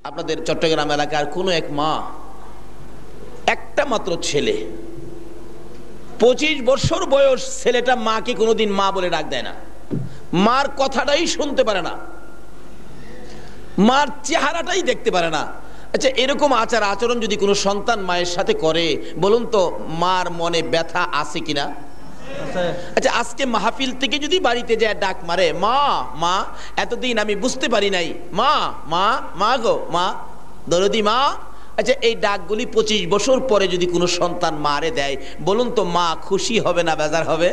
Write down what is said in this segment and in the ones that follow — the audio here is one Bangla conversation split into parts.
আপনাদের চট্টগ্রাম এলাকার কোনো এক মা, একটা মাত্র ছেলে, 25 বছর বয়স ছেলেটা মাকে কোনোদিন মা বলে ডাক দেয় না, মার কথাটাই শুনতে পারে না, মার চেহারাটাই দেখতে পারে না। আচ্ছা, এরকম আচার আচরণ যদি কোনো সন্তান মায়ের সাথে করে, বলুন তো মার মনে ব্যথা আছে কিনা? আচ্ছা, আজকে মাহফিল থেকে যদি বাড়িতে যায় ডাক মারে, মা মা, এতদিন আমি বুঝতে পারি নাই, মা মা, মা গো মা, দরদি মা। আচ্ছা, এই ডাকগুলি 25 বছর পরে যদি কোনো সন্তান মারে দেয়, বলুন তো মা খুশি হবে না বেজার হবে?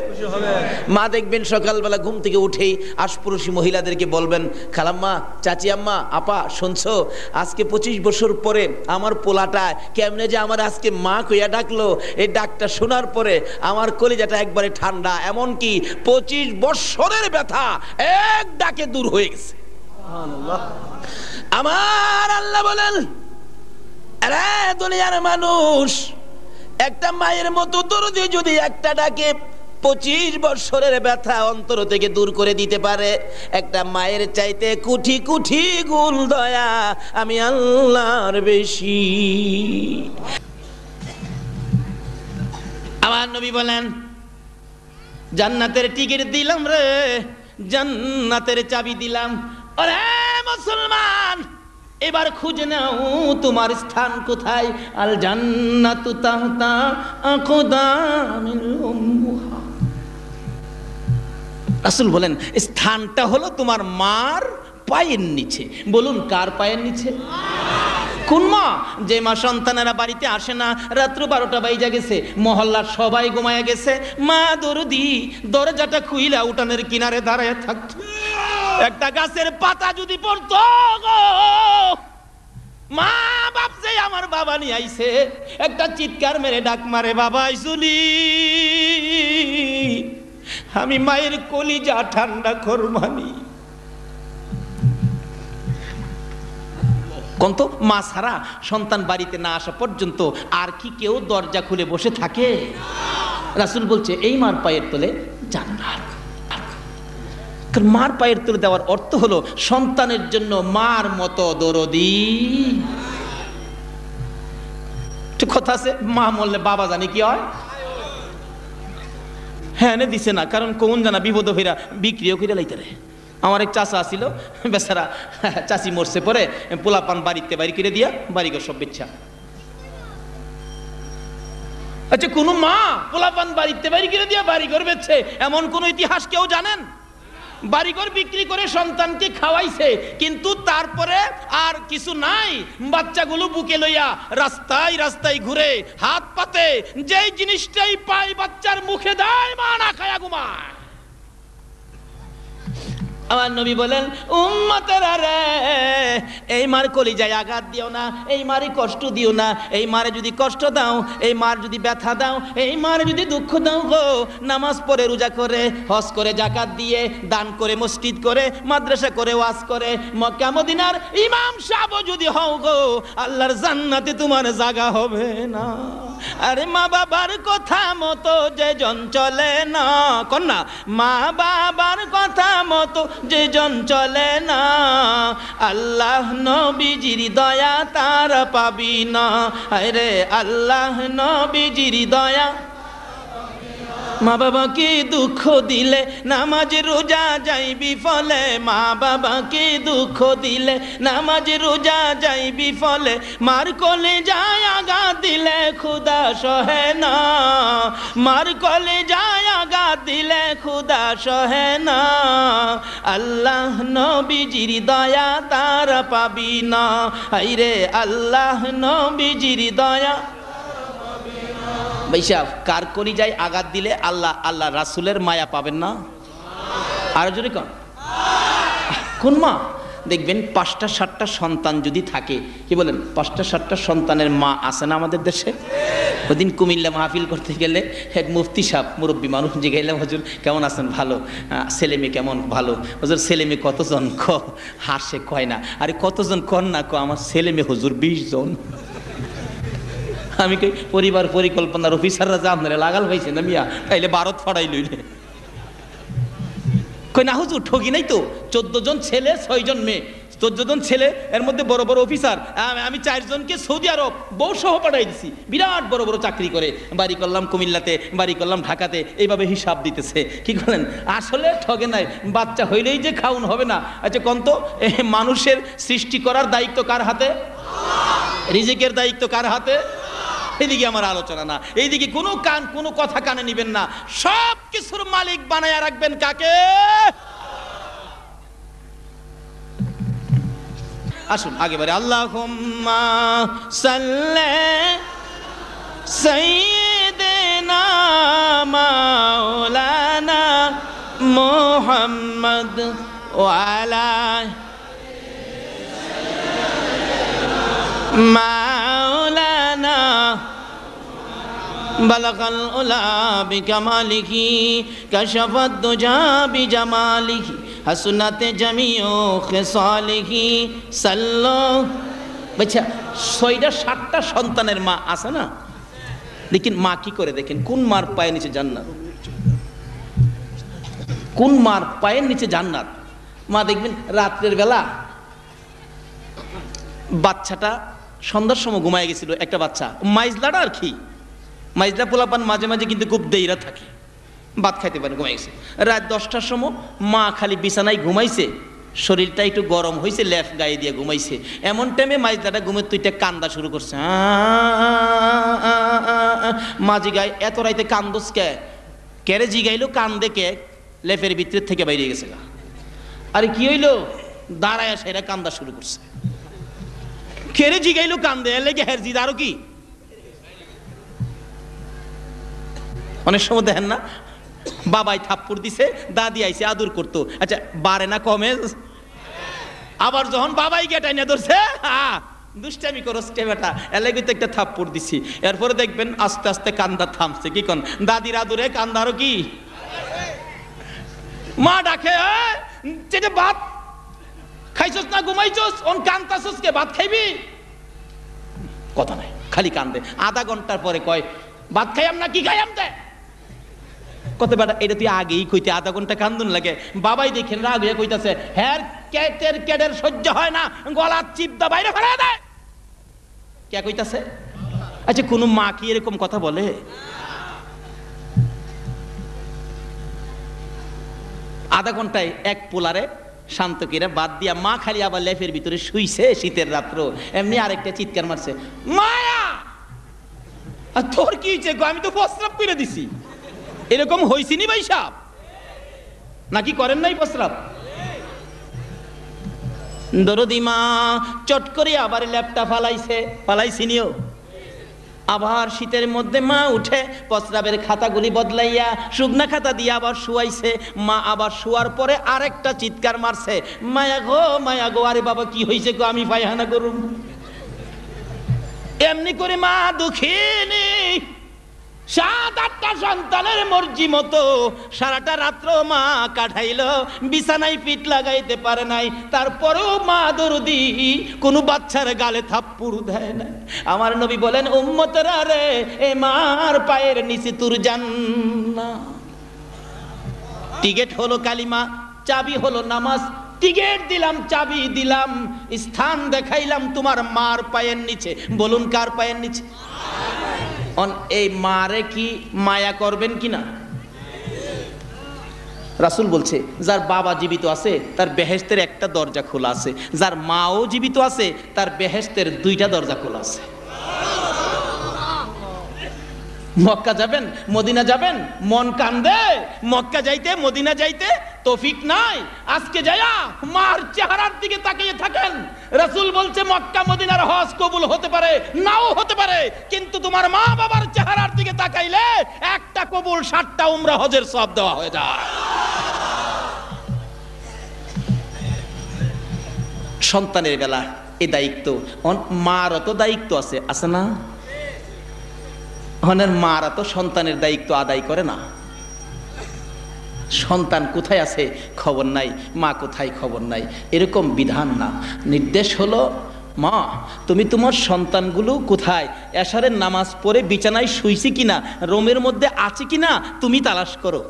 মা দেখবেন সকালবেলা ঘুম থেকে উঠেই আশপুরুষী মহিলাদেরকে বলবেন, খালাম্মা, চাচি আম্মা, আপা, শুনছো আজকে 25 বছর পরে আমার পোলাটা কেমনে যে আমার আজকে মা কইয়া ডাকলো, এই ডাকটা শোনার পরে আমার কলিজাটা একবারে ঠান্ডা, এমনকি 25 বছরের ব্যথা এক ডাকে দূর হয়ে গেছে। আমার আল্লাহ বলেন, আরে দুনিয়ার মানুষ, একটা মায়ের মতো দরদি যদি একটা ডাকে 25 বছরের ব্যথা অন্তর থেকে দূর করে দিতে পারে, একটা মায়ের চাইতে কোটি কোটি গুণ দয়া আমি আল্লাহর বেশি। আমার নবী বলেন, জান্নাতের টিকিট দিলাম রে, জান্নাতের চাবি দিলাম। ওরে মুসলমান, এবার খুঁজে নাও তোমার স্থান কোথায়। আল জান্নাতু তাহতা আকদামিল উম্মাহ। রাসূল বলেন, স্থানটা হলো তোমার মার পায়ের নিচে। বলুন, কার পায়ের নিচে? কোন মা? যে মা সন্তানেরা বাড়িতে আসে না, রাত্র 12টা বাইজা গেছে, মহল্লার সবাই ঘুমায়া গেছে, মা দরদি দরজাটা খুইলা উঠানের কিনারে দাঁড়ায় থাকতো। একটা গাছের পাতা যদি পড়তো গো, মা ভাবছে আমার বাবা নিয়ে আইছে, একটা চিৎকার মেরে ডাক মারে, বাবা আইসুলি। আমি মায়ের কলিজা ঠান্ডা করবানি। কন্ত মা ছাড়া সন্তান বাড়িতে না আসা পর্যন্ত আর কি কেউ দরজা খুলে বসে থাকে? রাসূল বলছে, এই মার পায়ের তলে জান্নাত। মার পায়ের তলে দেওয়ার অর্থ হলো সন্তানের জন্য মার মতো দরদি। কথা আছে, মা মরলে বাবা জানে কি হয়। হ্যাঁ, এনে দিছে না, কারণ কোন জানা বিপদ হইরা বিক্রিও করে লাইতে রে। আমার এক চাচা আসিল, বেচারা চাচি মরছে, পরে পোলাপান বাড়িতে বাড়ি করে দিয়া বাড়িঘর সব বেচ্ছা। আচ্ছা, কোন মা পোলাপান বাড়িতে বাড়ি করে দিয়া বাড়িঘর বেচছে এমন কোন ইতিহাস কেউ জানেন? বাড়িঘর বিক্রি করে সন্তানকে খাওয়াইছে, কিন্তু তারপরে আর কিছু নাই, বাচ্চাগুলো বুকে লইয়া রাস্তায় রাস্তায় ঘুরে হাত পাতে, যেই জিনিসটাই পায় বাচ্চার মুখে দেয়, মা না খায়া ঘুমায়। আমার নবী বলেন, উম্মতেরা রে, এই মার কলিজায় আঘাত দিও না, এই মারে কষ্ট দিও না। এই মারে যদি কষ্ট দাও, এই মার যদি ব্যথা দাও, এই মারে যদি দুঃখ দাও গো, নামাজ পড়ে, রোজা করে, হজ করে, যাকাত দিয়ে, দান করে, মসজিদ করে, মাদ্রাসা করে, ওয়াজ করে, মক্কা মদিনার ইমাম সাহেব যদি হও গো, আল্লাহর জান্নাতে তোমার জায়গা হবে না। আরে মা বাবার কথা মতো যে জন চলে না, কন্যা, মা বাবার কথা মতো যে জন চলে না, আল্লাহ নবীজির দয়া তার পাবি না। আরে আল্লাহ নবীজির দয়া। মা বাবাকে দুঃখ দিলে নামাজ রোজা যাইবি ফলে, মা বাবাকে দুঃখ দিলে নামাজ রোজা যাইবি ফলে, মার কোলে যায় আঘাত দিলে খুদা সহে না, মার কোলে যায় আঘাত দিলে খুদা সহে না, আল্লাহ নবীজির দয়া তার পাবি না। হাইরে আল্লাহ নবীজির দয়া। ভাইসাব, কার কলিজায় আঘাত দিলে আল্লাহ রাসূলের মায়া পাবেন না? আরো জোরে কন। কোন মা? দেখবেন 5টা 7টা সন্তান যদি থাকে, কি বলেন, 5টা 7টা সন্তানের মা আছে না আমাদের দেশে? ওদিন কুমিল্লা মাহফিল করতে গেলে এক মুফতি সাহেব, মুরব্বী মানুষ, জিগাইলাম, হুজুর কেমন আছেন? ভালো। ছেলে মেয়ে কেমন? ভালো। হুজুর ছেলে মেয়ে কতজন? হাসে, কয় না। আরে কতজন কন না? আমার ছেলে মেয়ে হুজুর 20 জন। আমি কই, পরিবার পরিকল্পনার অফিসাররা যা আপনারা লাগাল হয়েছে না মিয়া, তাইলে ভারত ফড়াই লইলে। কই না হুজুর, ঠকি নাই তো, 14 জন ছেলে 6 জন মেয়ে, 14 জন ছেলে, এর মধ্যে বড় বড় অফিসার। আমি 4 জনকে সৌদি আরব বউ সহ পাঠাই দিছি, বিরাট বড় বড় চাকরি করে, বাড়ি করলাম কুমিল্লাতে, বাড়ি করলাম ঢাকাতে, এইভাবে হিসাব দিতেছে। কি করেন? আসলে ঠগে নাই, বাচ্চা হইলেই যে খাউন হবে না। আচ্ছা কন্ত, মানুষের সৃষ্টি করার দায়িত্ব কার হাতে? রিজিকের দায়িত্ব কার হাতে? এইদিকে আমার আলোচনা না, এইদিকে কোনো কথা কানে নিবেন না। সব কিছুর মালিক বানায়া রাখবেন কাকে? আসুন আগেবারে আল্লাহুম্মা সাল্লি সাইয়্যিদিনা মাওলানা মুহাম্মদ ওয়া আলা মাওলানা বালাগাল উলা বিকামালিহি কাশাফাদ দুজা বিজামালিহি হাসনাতে জামিউ খিসালিহি সাল্লু। আচ্ছা 6টা 7টা সন্তানের মা আছে না? দেখেন মা কি করে, দেখেন কোন মার পায়ের নিচে জান্নাত, কোন মার পায়ের নিচে জান্নাত। মা দেখবেন রাত্রের বেলা বাচ্চাটা সন্ধ্যার সময় ঘুমায় গেছিল, একটা বাচ্চা মাইজলাটা আর কি, মাইজলা পোলাপান মাঝে মাঝে কিন্তু খুব দেইরা থাকে, ভাত খাইতে পারে, ঘুমাই গেছে। রাত 10টার সময় মা খালি বিছানায় ঘুমাইছে, শরীরটা একটু গরম হয়েছে, লেফ গায়ে দিয়ে ঘুমাইছে। এমন টাইমে মাইজলাটা ঘুমের তুইটা কান্দা শুরু করছে। মাঝি গায়ে এত রাইতে কান্দস কে? কেড়ে জিগাইলো কান্দে কে? লেফের ভিতরের থেকে বাইরে গেছে গা। আরে কি হইলো? দাঁড়ায় সেটা কান্দা শুরু করছে। কেড়ে জিগাইলো কান্দে, এর লেগে হের জিদ আরো কি। অনেক সময় দেখেন না, বাবাই থাপ্পড় দিছে, দাদি আইছে আদর করতো, আচ্ছা বাড়ে না কমে? আবার যখন বাবাই গেটাই না ধরছে, দুষ্টামি করস কে বেটা, এলাকায় তো একটা থাপ্পড় দিছি। এরপরে দেখবেন আস্তে আস্তে কান্দা থামছে। কি কোন দাদির আদরে কান্দা আরো কি। মা ডাকে, চেটে ভাত খাইছস না ঘুমাইছস, অন কান্দাছস কে, ভাত খাইবি? কথা নাই, খালি কান্দে। আধা ঘন্টার পরে কয় ভাত খাইয়াম না কি খাইয়াম দে। কত বেটা এটা তুই আগেই কইতে, আধা ঘন্টা কান্দুন লাগে। বাবাই দেখেন রাগ হয়ে কইতাছে, হ্যার কেটের সহ্য হয় না, গলা চিপদা বাইরে ফেলা দেয়। কে কইতাছে? আচ্ছা কোন মা কি এরকম কথা বলে? আধা ঘন্টায় এক পোলারে শান্ত করে বাদ দিয়া মা খালি আবার লেফের ভিতরে শুইছে শীতের রাত্র, এমনি আরেকটা চিৎকার মারছে, মায়া আর তোর কি হয়েছে? আমি তো প্রস্রাব করে দিছি। এরকম হইছিনি ভাই সাহেব? নাকি করেন নাই প্রস্রাব? দরদি মা চট করে আবার ল্যাপটা ফালাইছিনিও। আবার শীতের মধ্যে মা উঠে প্রস্রাবের খাতাগুলি বদলাইয়া শুকনা খাতা দিয়ে আবার শুয়াইছে। মা আবার শুয়ার পরে আরেকটা চিৎকার মারছে, মায়া গো, আরে বাবা কি হয়েছে গো, আমি পায়খানা করুম। এমনি করে মা দুঃখিনী 7-8টা সন্তানের মর্জি মতো সারাটা রাত্র মা কাটাইল, বিছানায় পিঠ লাগাইতে পারে নাই। তারপরেও মা দরদি কোনো বাচ্চার গালে থাপ্পড় দেয় না। আমার নবী বলেন, উম্মতেরা রে, এ মার পায়ের নিচে তোর জান্নাত। টিকেট হলো কালিমা, চাবি হলো নামাজ। টিকেট দিলাম, চাবি দিলাম, স্থান দেখাইলাম তোমার মার পায়ের নিচে। বলুন কার পায়ের নিচে? এই মারে কি মায়া করবেন কিনা? রাসূল বলছে, যার বাবা জীবিত আছে তার বেহেশতের একটা দরজা খোলা আছে, যার মাও জীবিত আছে তার বেহেশতের 2টা দরজা খোলা আছে। মক্কা যাবেন, মদিনা যাবেন, মন কান্দে মক্কা যাইতে, মদিনা যাইতে, তৌফিক নাই। আজকে যায়া মার চেহারার দিকে তাকিয়ে থাকেন। রাসূল বলছে, মক্কা মদিনার হজ কবুল হতে পারে, নাও হতে পারে, কিন্তু তোমার মা বাবার চেহারার দিকে তাকাইলে একটা কবুল 7টা উমরা হজের সওয়াব দেওয়া হয়ে যায়। সন্তানের বেলা এই দায়িত্ব, মারও তো দায়িত্ব আছে না? মারা তো সন্তানের দায়িত্ব আদায় করে না। সন্তান কোথায় আছে খবর নাই, মা কোথায় খবর নাই, এরকম বিধান না। নির্দেশ হলো, মা তুমি তোমার সন্তানগুলো কোথায়, এশারের নামাজ পড়ে বিছানায় শুইছি কিনা, রুমের মধ্যে আছে কিনা তুমি তালাশ করো।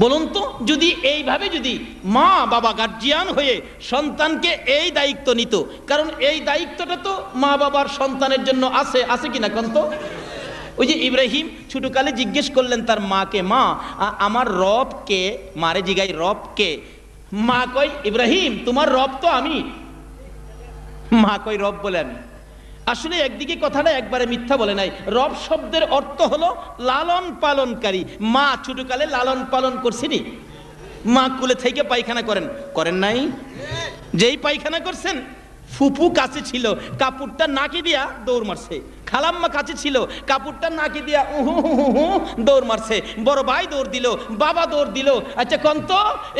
বলুন তো, যদি এইভাবে যদি মা বাবা গার্জিয়ান হয়ে সন্তানকে এই দায়িত্ব নিত, কারণ এই দায়িত্বটা তো মা বাবার সন্তানের জন্য আছে, আছে কিনা কোন তো? ওই যে ইব্রাহিম ছোটকালে জিজ্ঞেস করলেন তার মাকে, মা আমার রব কে? মারে জিগাই রব কে? মা কই ইব্রাহিম তোমার রব তো আমি। মা কই রব বলে আমি। আসলে একদিকে কথাটা একবারে মিথ্যা বলে নাই। রব শব্দের অর্থ হলো লালন পালনকারী। মা ছোটকালে লালন পালন করছেনি। মা কুলে থেকে পায়খানা করেন, করেন নাই? যেই পায়খানা করছেন ফুপু কাছে ছিল, কাপড়টা নাকি দিয়া দৌড় মারছে। খালাম্মা কাছে ছিল, কাপড়টা নাকি দিয়া দৌড় মারছে। বড় ভাই দৌড় দিল, বাবা দৌড় দিল। আচ্ছা কন্ত,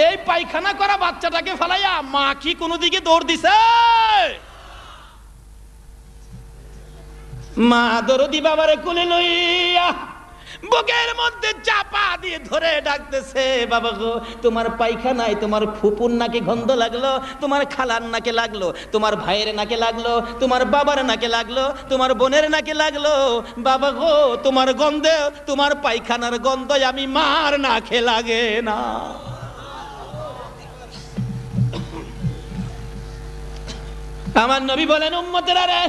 এই পায়খানা করা বাচ্চাটাকে ফেলাইয়া মা কি কোনো দিকে দৌড় দিছে? মা দরদি বাবারে কোলে লইয়া বুকের মধ্যে চাপা দিয়ে ধরে ডাকতেছে, বাবা গো তোমার পায়খানায় তোমার ফুপুর নাকে গন্ধ লাগলো, তোমার খালার নাকে লাগলো, তোমার ভাইয়ের নাকে লাগলো, তোমার বাবার নাকে লাগলো, তোমার বোনের নাকে লাগলো। বাবা গো তোমার গন্ধে, তোমার পায়খানার গন্ধ আমি মার নাকে লাগে না। আমার নবী বলেন, উম্মতেরা রে,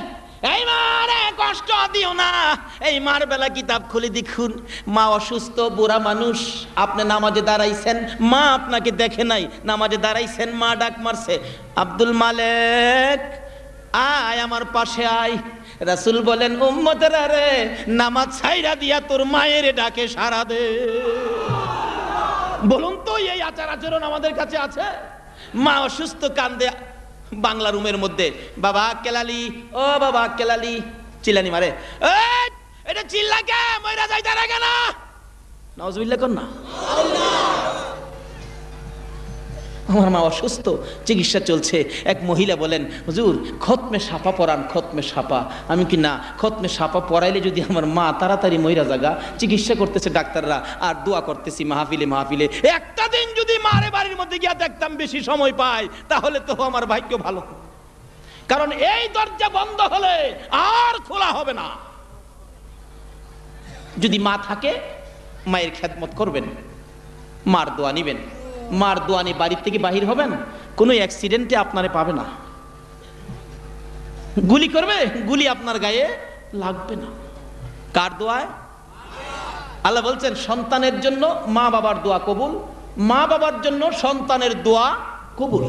এই মারে কষ্ট দিও না। এই মার বেলা কিতাব খুলে দেখুন, মা অসুস্থ বুড়া মানুষ, আপনি নামাজে দাঁড়াইছেন, মা আপনাকে দেখে নাই, নামাজে দাঁড়াইছেন, মা ডাক মারছে, আব্দুল মালেক আয় আমার পাশে আয়। রাসূল বলেন, উম্মতেরা রে, নামাজ ছাইরা দিয়া তোর মায়ের ডাকে সাড়া দে। বলুন তো এই আচার আচরণ আমাদের কাছে আছে? মা অসুস্থ, কান্দে বাংলা রুমের মধ্যে, বাবা কেলালি, ও বাবা কেলালি, চিল্লানি মারে, এটা চিল্লা কে? মইরা যাইতে রাখে না, নাউজুবিল্লাহ কর না। আমার মা অসুস্থ, চিকিৎসা চলছে। এক মহিলা বলেন, হুজুর খতমে সাপা পরান, খতমে সাপা। আমি কি না, খতমে সাপা পরাইলে যদি আমার মা তাড়াতাড়ি মইরা জাগা। চিকিৎসা করতেছে ডাক্তাররা, আর দোয়া করতেছি মাহফিলে মাহফিলে। একটা দিন যদি মারে বাড়ির মধ্যে গিয়া দেখতাম বেশি সময় পাই, তাহলে তো আমার ভাগ্য ভালো। কারণ এই দরজা বন্ধ হলে আর খোলা হবে না। যদি মা থাকে, মায়ের খেদমত করবেন, মার দোয়া নিবেন। মার দোয়া নিয়ে বাড়ির থেকে বাহির হবেন, কোনো অ্যাক্সিডেন্টে আপনারে পাবে না। গুলি করবে, গুলি আপনার গায়ে লাগবে না। কার দোয়ায়? আল্লাহ বলছেন সন্তানের জন্য মা বাবার দোয়া কবুল, মা বাবার জন্য সন্তানের দোয়া কবুল।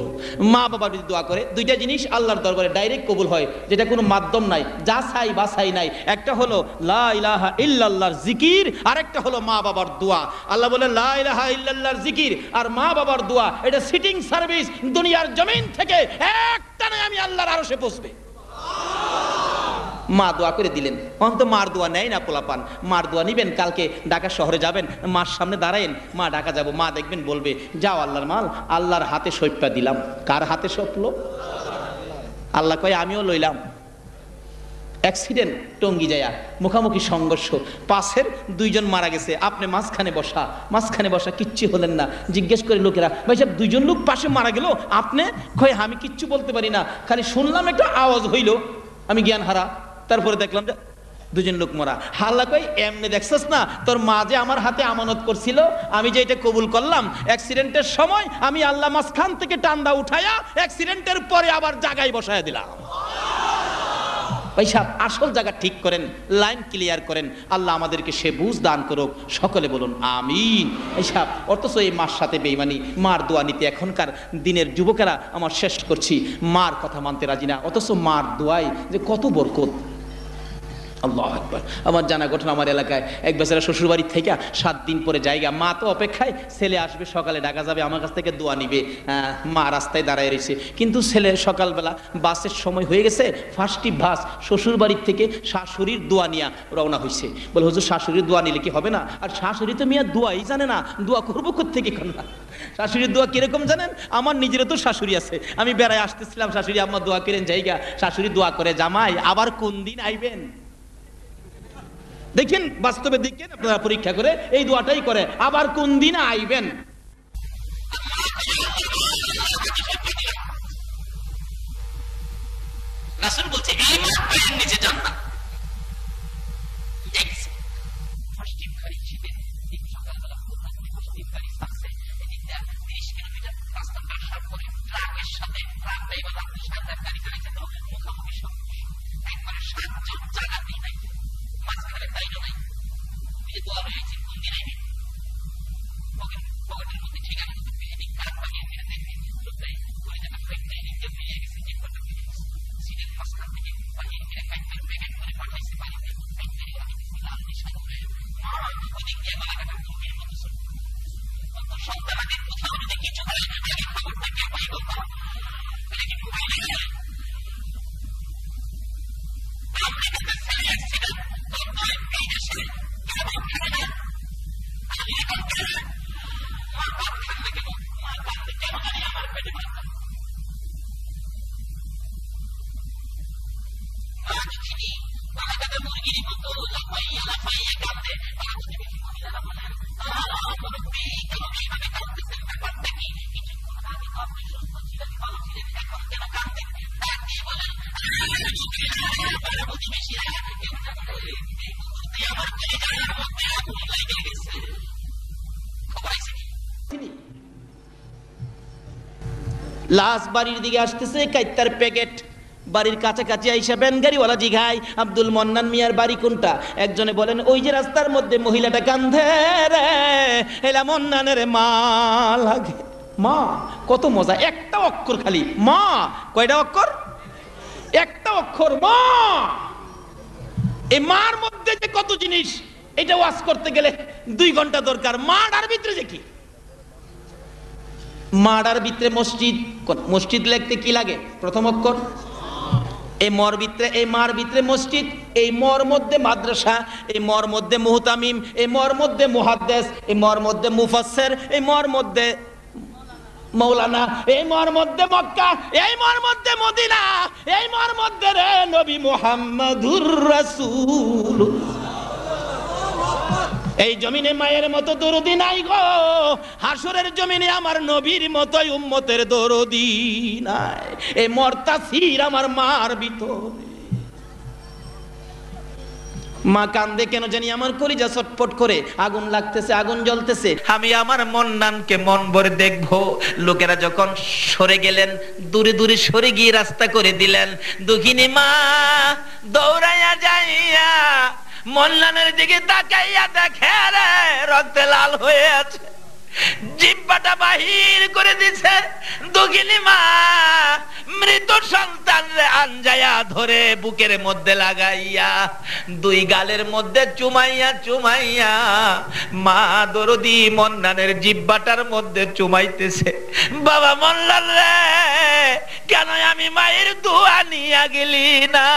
মা বাবা যদি দোয়া করে, দুইটা জিনিস আল্লাহর দরবারে ডাইরেক্ট কবুল হয়, যেটা কোনো মাধ্যম নাই, যা চাই বাছাই নাই। একটা হলো লা ইলাহা ইল্লাল্লাহর জিকির, আর একটা হলো মা বাবার দোয়া। আল্লাহ বলেন লা ইলাহা ইল্লাল্লাহর জিকির আর মা বাবার দোয়া, এটা সিটিং সার্ভিস। দুনিয়ার জমিন থেকে একটানে আমি আল্লাহর আরশে পৌঁছবে। মা দোয়া করে দিলেন, অন্ত মার দোয়া নেয় না পোলাপান। মার দোয়া নিবেন, কালকে ঢাকা শহরে যাবেন, মার সামনে দাঁড়ায়েন, মা ঢাকা যাব, মা দেখবেন বলবে, যাও আল্লাহর মাল, আল্লাহর হাতে সইপা দিলাম। কার হাতে সপলো? আল্লাহ কয় আমিও লইলাম। অ্যাক্সিডেন্ট, টঙ্গি যায়া মুখামুখি সংঘর্ষ, পাশের দুইজন মারা গেছে, আপনি মাঝখানে বসা, মাঝখানে বসা, কিচ্ছু হলেন না। জিজ্ঞেস করে লোকেরা, ভাই সাহেব দুইজন লোক পাশে মারা গেল, আপনি? কয় আমি কিচ্ছু বলতে পারি না, খালি শুনলাম একটা আওয়াজ হইল, আমি জ্ঞান হারা, তারপরে দেখলাম যে দুজন লোক মরা। হাল্লা কই এমনি দেখছস না, তোর মা যে আমার হাতে আমানত করছিল, আমি যে এটা কবুল করলাম, অ্যাক্সিডেন্টের সময় আমি আল্লাহ মাঝখান থেকে টান্দা উঠায়া অ্যাক্সিডেন্টের পরে আবার জায়গায় বসায় দিলাম। ভাই সাহেব আসল জায়গা ঠিক করেন, লাইন ক্লিয়ার করেন, আল্লাহ আমাদেরকে সে বুঝ দান করুক, সকলে বলুন আমিন। ভাই সাহেব অথচ এই মার সাথে বেঈমানি, মার দোয়া নিতে এখনকার দিনের যুবকেরা, আমার শেষ করছি, মার কথা মানতে রাজি না, অথচ মার দোয়ায় যে কত বরকত। আল্লাহু আকবার। আমার জানা ঘটনা, আমার এলাকায় এক বেচারা শ্বশুর বাড়ি থেকে 7 দিন পরে জায়গা, মা তো অপেক্ষায়, ছেলে আসবে সকালে ঢাকা যাবে, আমার কাছ থেকে দোয়া নিবে। মা রাস্তায় দাঁড়ায় রয়েছে, কিন্তু ছেলে সকালবেলা বাসের সময় হয়ে গেছে, ফার্স্টই বাস শ্বশুর বাড়ির থেকে শাশুড়ির দোয়া নিয়ে রওনা হয়েছে। বলে হুজুর শাশুড়ির দোয়া নিলে কি হবে না? আর শাশুড়ি তো মিয়া দোয়াই জানে না, দোয়া করবো কোত্থেকে না। শাশুড়ির দোয়া কিরকম জানেন? আমার নিজেরও তো শাশুড়ি আছে, আমি বেড়ায় আসতেছিলাম, শাশুড়ি আম্মা দোয়া করেন জায়গা, শাশুড়ি দোয়া করে, জামাই আবার কোন দিন আইবেন? দেখেন বাস্তবে, দেখেন আপনারা পরীক্ষা করে, এই দোয়াটাই করে, আবার কোন দিন আইবেন। রাসূল বলছে এই মা পায়ের নিচে জান্নাত। সকালবেলা লাশ বাড়ির দিকে আসতেছে, কাইত্তার প্যাকেট বাড়ির কাছাকাছি আইসা ব্যানগাড়িওয়ালা জিগায় আব্দুল মন্নান মিয়ার বাড়ি কোনটা? একজনে বলেন ওই যে রাস্তার মধ্যে মহিলাটা কান্ধে রে, এলা মন্নানের মা লাগে। মা, কত মজা, একটা অক্ষর খালি মা। কয়টা অক্ষর? একটা অক্ষর মা। এই মার মধ্যে যে কত জিনিস, এটা ওয়াজ করতে গেলে 2 ঘন্টা দরকার। মাটার ভিতরে যে কি, মাটার ভিতরে মসজিদ, মসজিদ লিখতে কি লাগে? প্রথম অক্ষর। এই মর ভিতরে, এই মার ভিতরে মসজিদ, এই মর মধ্যে মাদ্রাসা, এই মর মধ্যে মুহতামিম, এই মর মধ্যে মুহাদ্দিস, এই মর মধ্যে মুফাসসির, এই মর মধ্যে মৌলানা, এই মর মধ্যে মক্কা, এই মর মধ্যে মদিনা, এই মর মধ্যে রে নবী মুহাম্মাদুর রাসূল। এই জমিনে মায়ের মতো দরদি নাই গো, হাসরের জমিনে আমার নবীর মতোই উম্মতের দরদি নাই। এই মরতাসির আমার মার ভিতরে। মা কান্দে কেন জানি, আমার কলিজা ছটফট করে, আগুন লাগতেছে, আগুন জ্বলতেছে। আমি আমার মন্নানকে মন ভরে দেখবো। লোকেরা যখন সরে গেলেন, দূরে দূরে সরে গিয়ে রাস্তা করে দিলেন, দুঃখিনী মা দৌড়াইয়া যাইয়া মন্নানের দিকে তাকাইয়া দেখে রে রক্তে লাল হয়ে আছে, জিহ্বাটা বাহির করে দিছে। দুঃখিনী মা মৃত সন্তান রে আঞ্জায়া ধরে বুকের মধ্যে লাগাইয়া 2 গালের মধ্যে চুমাইয়া চুমাইয়া মা দরদি মন্নানের জিহ্বাটার মধ্যে চুমাইতেছে। বাবা মন্নান রে, কেন আমি মায়ের দোয়া নিয়া গেলি না?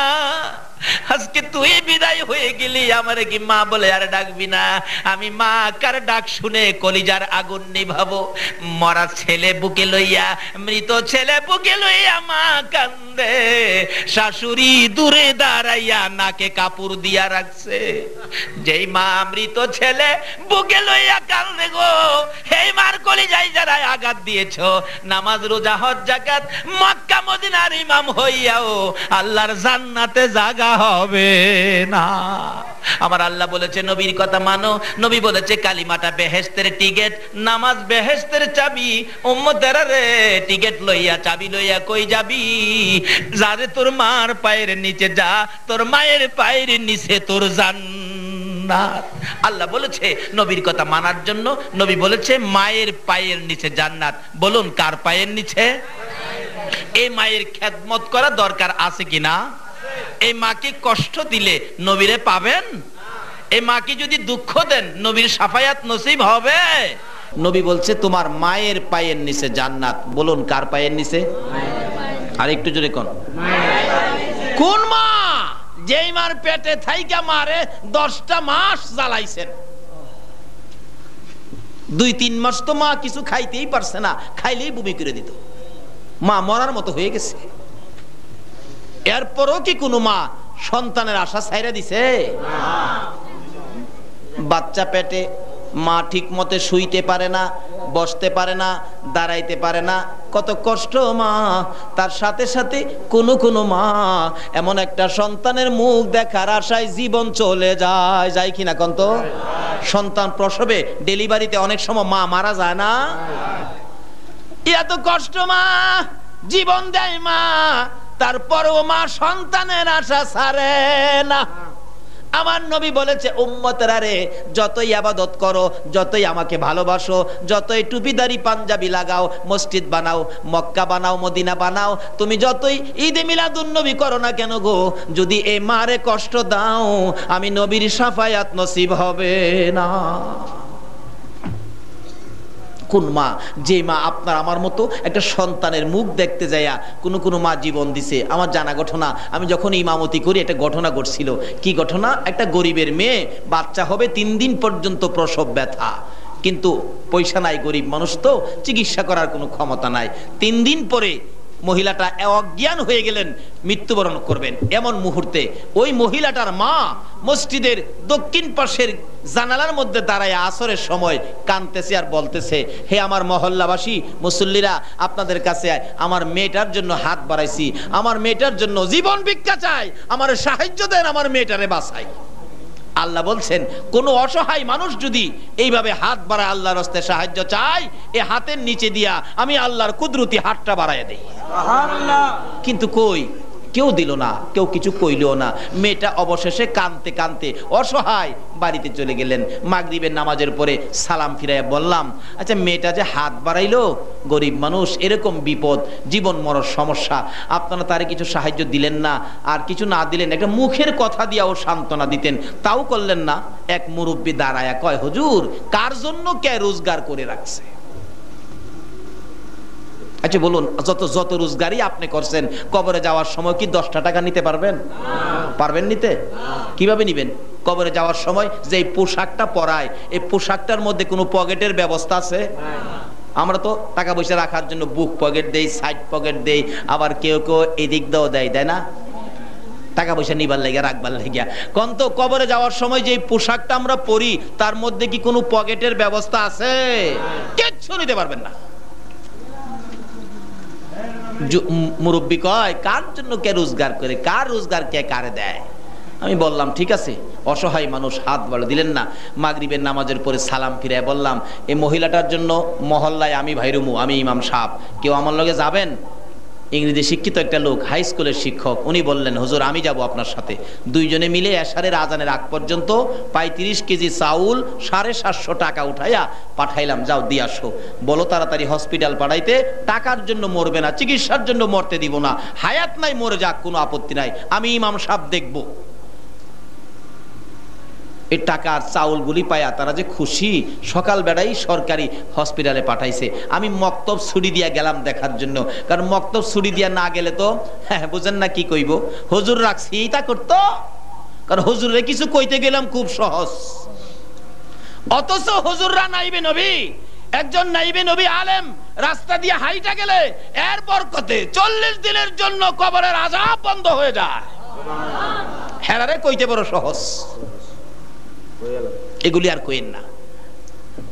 আজকে তুই বিদায় হয়ে গেলি, আমারে কি মা বলে আর ডাকবি না? আমি মা কার ডাক শুনে কলিজার আগুন নিভাবো। মরা ছেলে বুকে লইয়া, মৃত ছেলে বুকে লইয়া মা কান্দে। শাশুড়ি দূরে দাঁড়াইয়া নাকে কাপড় দিয়া রাখছে। যেই মা মৃত ছেলে বুকে লইয়া কান্দে গো, এই মার কলিজায় যারা আঘাত দিয়েছো, নামাজ রোজা হজ যাকাত মক্কা মদিনার ইমাম হইয়াও আল্লাহর জান্নাতে জায়গা হবে না। আমার আল্লাহ বলেছে নবীর কথা মানো। নবী বলেছে কালিমাটা বেহেশতের টিকেট, নামাজ বেহেশতের চাবি। উম্মতেরা রে, টিকেট লইয়া চাবি লইয়া কই যাবি? যারে তোর মার পায়ের নিচে যা, তোর মায়ের পায়ের নিচে তোর জান্নাত। আল্লাহ বলেছে নবীর কথা মানার জন্য। নবী বলেছে মায়ের পায়ের নিচে জান্নাত। বলুন কার পায়ের নিচে? এই মায়ের খেদমত করা দরকার আছে কিনা? এই মাকে কষ্ট দিলে নবীরে পাবেন? এই মাকে যদি দুঃখ দেন নবীর শাফায়াত নসিব হবে? নবী বলছে তোমার মায়ের পায়ের নিচে জান্নাত। বলুন কার পায়ের নিচে? আর একটু জোরে কোন? কোন মা? যেই মার পেটে থাইকা মারে 10টা মাস জ্বালাইছেন। 2-3 মাস তো মা কিছু খাইতেই পারছে না, খাইলেই বমি করে দিত। মা মরার মতো হয়ে গেছে। এরপরও কি কোনো মা সন্তানের আশা ছাইরা দিছে? বাচ্চা পেটে, মা ঠিক মতে শুইতে পারে না, বসতে পারে না, দাঁড়াইতে পারে না, কত কষ্ট মা। তার সাথে সাথে কোনো মা এমন একটা সন্তানের মুখ দেখার আশায় জীবন চলে যায়, যায় কিনা কোন তো? সন্তান প্রসবে, ডেলিভারিতে অনেক সময় মা মারা যায় না? এত কষ্ট মা, জীবন দেয় মা, তারপরেও মা সন্তানের আশা ছাড়ে না। আমার নবী বলেছে, উম্মতেরা রে, যতই ইবাদত করো, যতই আমাকে ভালোবাসো, যতই টুপিদারি পাঞ্জাবি লাগাও, মসজিদ বানাও, মক্কা বানাও, মদিনা বানাও, তুমি যতই ঈদে মিলাদুন নবী করো না কেন গো, যদি এই মারে কষ্ট দাও, আমি নবীর শাফায়াত নসিব হবে না। কোন মা? যে মা আপনার আমার মতো একটা সন্তানের মুখ দেখতে যায়া কোন মা জীবন দিছে। আমার জানা ঘটনা, আমি যখন ইমামতি করি একটা ঘটনা ঘটছিল। কি ঘটনা? একটা গরিবের মেয়ে, বাচ্চা হবে, 3 দিন পর্যন্ত প্রসব ব্যথা, কিন্তু পয়সা নাই, গরিব মানুষ তো, চিকিৎসা করার কোনো ক্ষমতা নাই। 3 দিন পরে মহিলাটা অজ্ঞান হয়ে গেলেন, মৃত্যুবরণ করবেন। এমন মুহূর্তে ওই মহিলাটার মা মসজিদের দক্ষিণ পাশের জানালার মধ্যে দাঁড়ায় আসরের সময় কাঁদতেছে আর বলতেছে, হে আমার মহল্লাবাসী মুসল্লিরা, আপনাদের কাছে আমার মেয়েটার জন্য হাত বাড়াইছি, আমার মেয়েটার জন্য জীবন ভিক্ষা চাই, আমার সাহায্য দেন, আমার মেয়েটারে বাঁচাই। আল্লাহ বলছেন, কোন অসহায় মানুষ যদি এইভাবে হাত বাড়ায়, আল্লাহর রাস্তায় সাহায্য চাই, এই হাতের নিচে দিয়া আমি আল্লাহর কুদরতি হাতটা বাড়ায় দেই। কিন্তু কই, কেউ দিল না, কেউ কিছু কইলও না। মেয়েটা অবশেষে কাঁদতে কাঁদতে অসহায় বাড়িতে চলে গেলেন। মাগরিবের নামাজের পরে সালাম ফিরাইয়া বললাম, আচ্ছা মেয়েটা যে হাত বাড়াইলো, গরিব মানুষ, এরকম বিপদ, জীবন মরণ সমস্যা, আপনারা তারে কিছু সাহায্য দিলেন না, আর কিছু না দিলেন, একটা মুখের কথা দিয়াও সান্ত্বনা দিতেন, তাও করলেন না। এক মুরব্বী দাঁড়ায়া কয়, হুজুর, কার জন্য কে রোজগার করে রাখছে? আচ্ছা বলুন, যত রোজগারই আপনি করছেন, কবরে যাওয়ার সময় কি 10টা টাকা নিতে পারবেন? পারবেন নিতে? কিভাবে নিবেন? কবরে যাওয়ার সময় যে পোশাকটা পরায়, এই পোশাকটার মধ্যে কোনো পকেটের ব্যবস্থা আছে? আমরা তো টাকা পয়সা রাখার জন্য বুক পকেট দেই, সাইড পকেট দেই, আবার কেউ কেউ এদিক দাও দেয়, তাই না? টাকা পয়সা নিবার লেগে, রাখবার লেগে। কোন তো কবরে যাওয়ার সময় যে পোশাকটা আমরা পরি, তার মধ্যে কি কোনো পকেটের ব্যবস্থা আছে? কিচ্ছু নিতে পারবেন না। মুরব্বী কয়, কার জন্য কে রোজগার করে, কার রোজগার কে কারে দেয়? আমি বললাম, ঠিক আছে, অসহায় মানুষ, হাত বাড়ো দিলেন না। মাগরিবের নামাজের পরে সালাম ফিরে বললাম, এই মহিলাটার জন্য মহল্লায় আমি ভাইরুমু, আমি ইমাম সাহেব, কেউ আমার লগে যাবেন? ইংরেজি শিক্ষিত একটা লোক, হাই স্কুলের শিক্ষক, উনি বললেন, হুজুর আমি যাব আপনার সাথে। দুইজনে মিলে এশারের আজানের আগ পর্যন্ত 35 কেজি চাউল 750 টাকা উঠাইয়া পাঠাইলাম, যাও দিয়ে আসো। বলো তাড়াতাড়ি হসপিটাল পাঠাইতে, টাকার জন্য মরবে না, চিকিৎসার জন্য মরতে দিব না, হায়াত নাই, মরে যাক, কোনো আপত্তি নাই, আমি ইমাম সাহেব দেখব। এই টাকার চাউলগুলি পায়া তারা যে খুশি, সকাল বেড়াই সরকারি হসপিটালে পাঠাইছে। আমি মক্তব ছুটি দিয়া গেলাম দেখার জন্য, কারণ মক্তব ছুটি দিয়া না গেলে তো, হ্যাঁ বুঝেন না কি কইব, হুজুর রাখছি তা করতো, কারণ হুজুরে কিছু কইতে গেলাম খুব সহজ। অথচ হুজুররা নাইবে নবী, একজন নাইবে নবী আলেম রাস্তা দিয়ে হাইটা গেলে এর বরকতে 40 দিনের জন্য কবরের আযাব বন্ধ হয়ে যায়। হেরারে কইতে বড় সহজ, এগুলি আর কইেন না।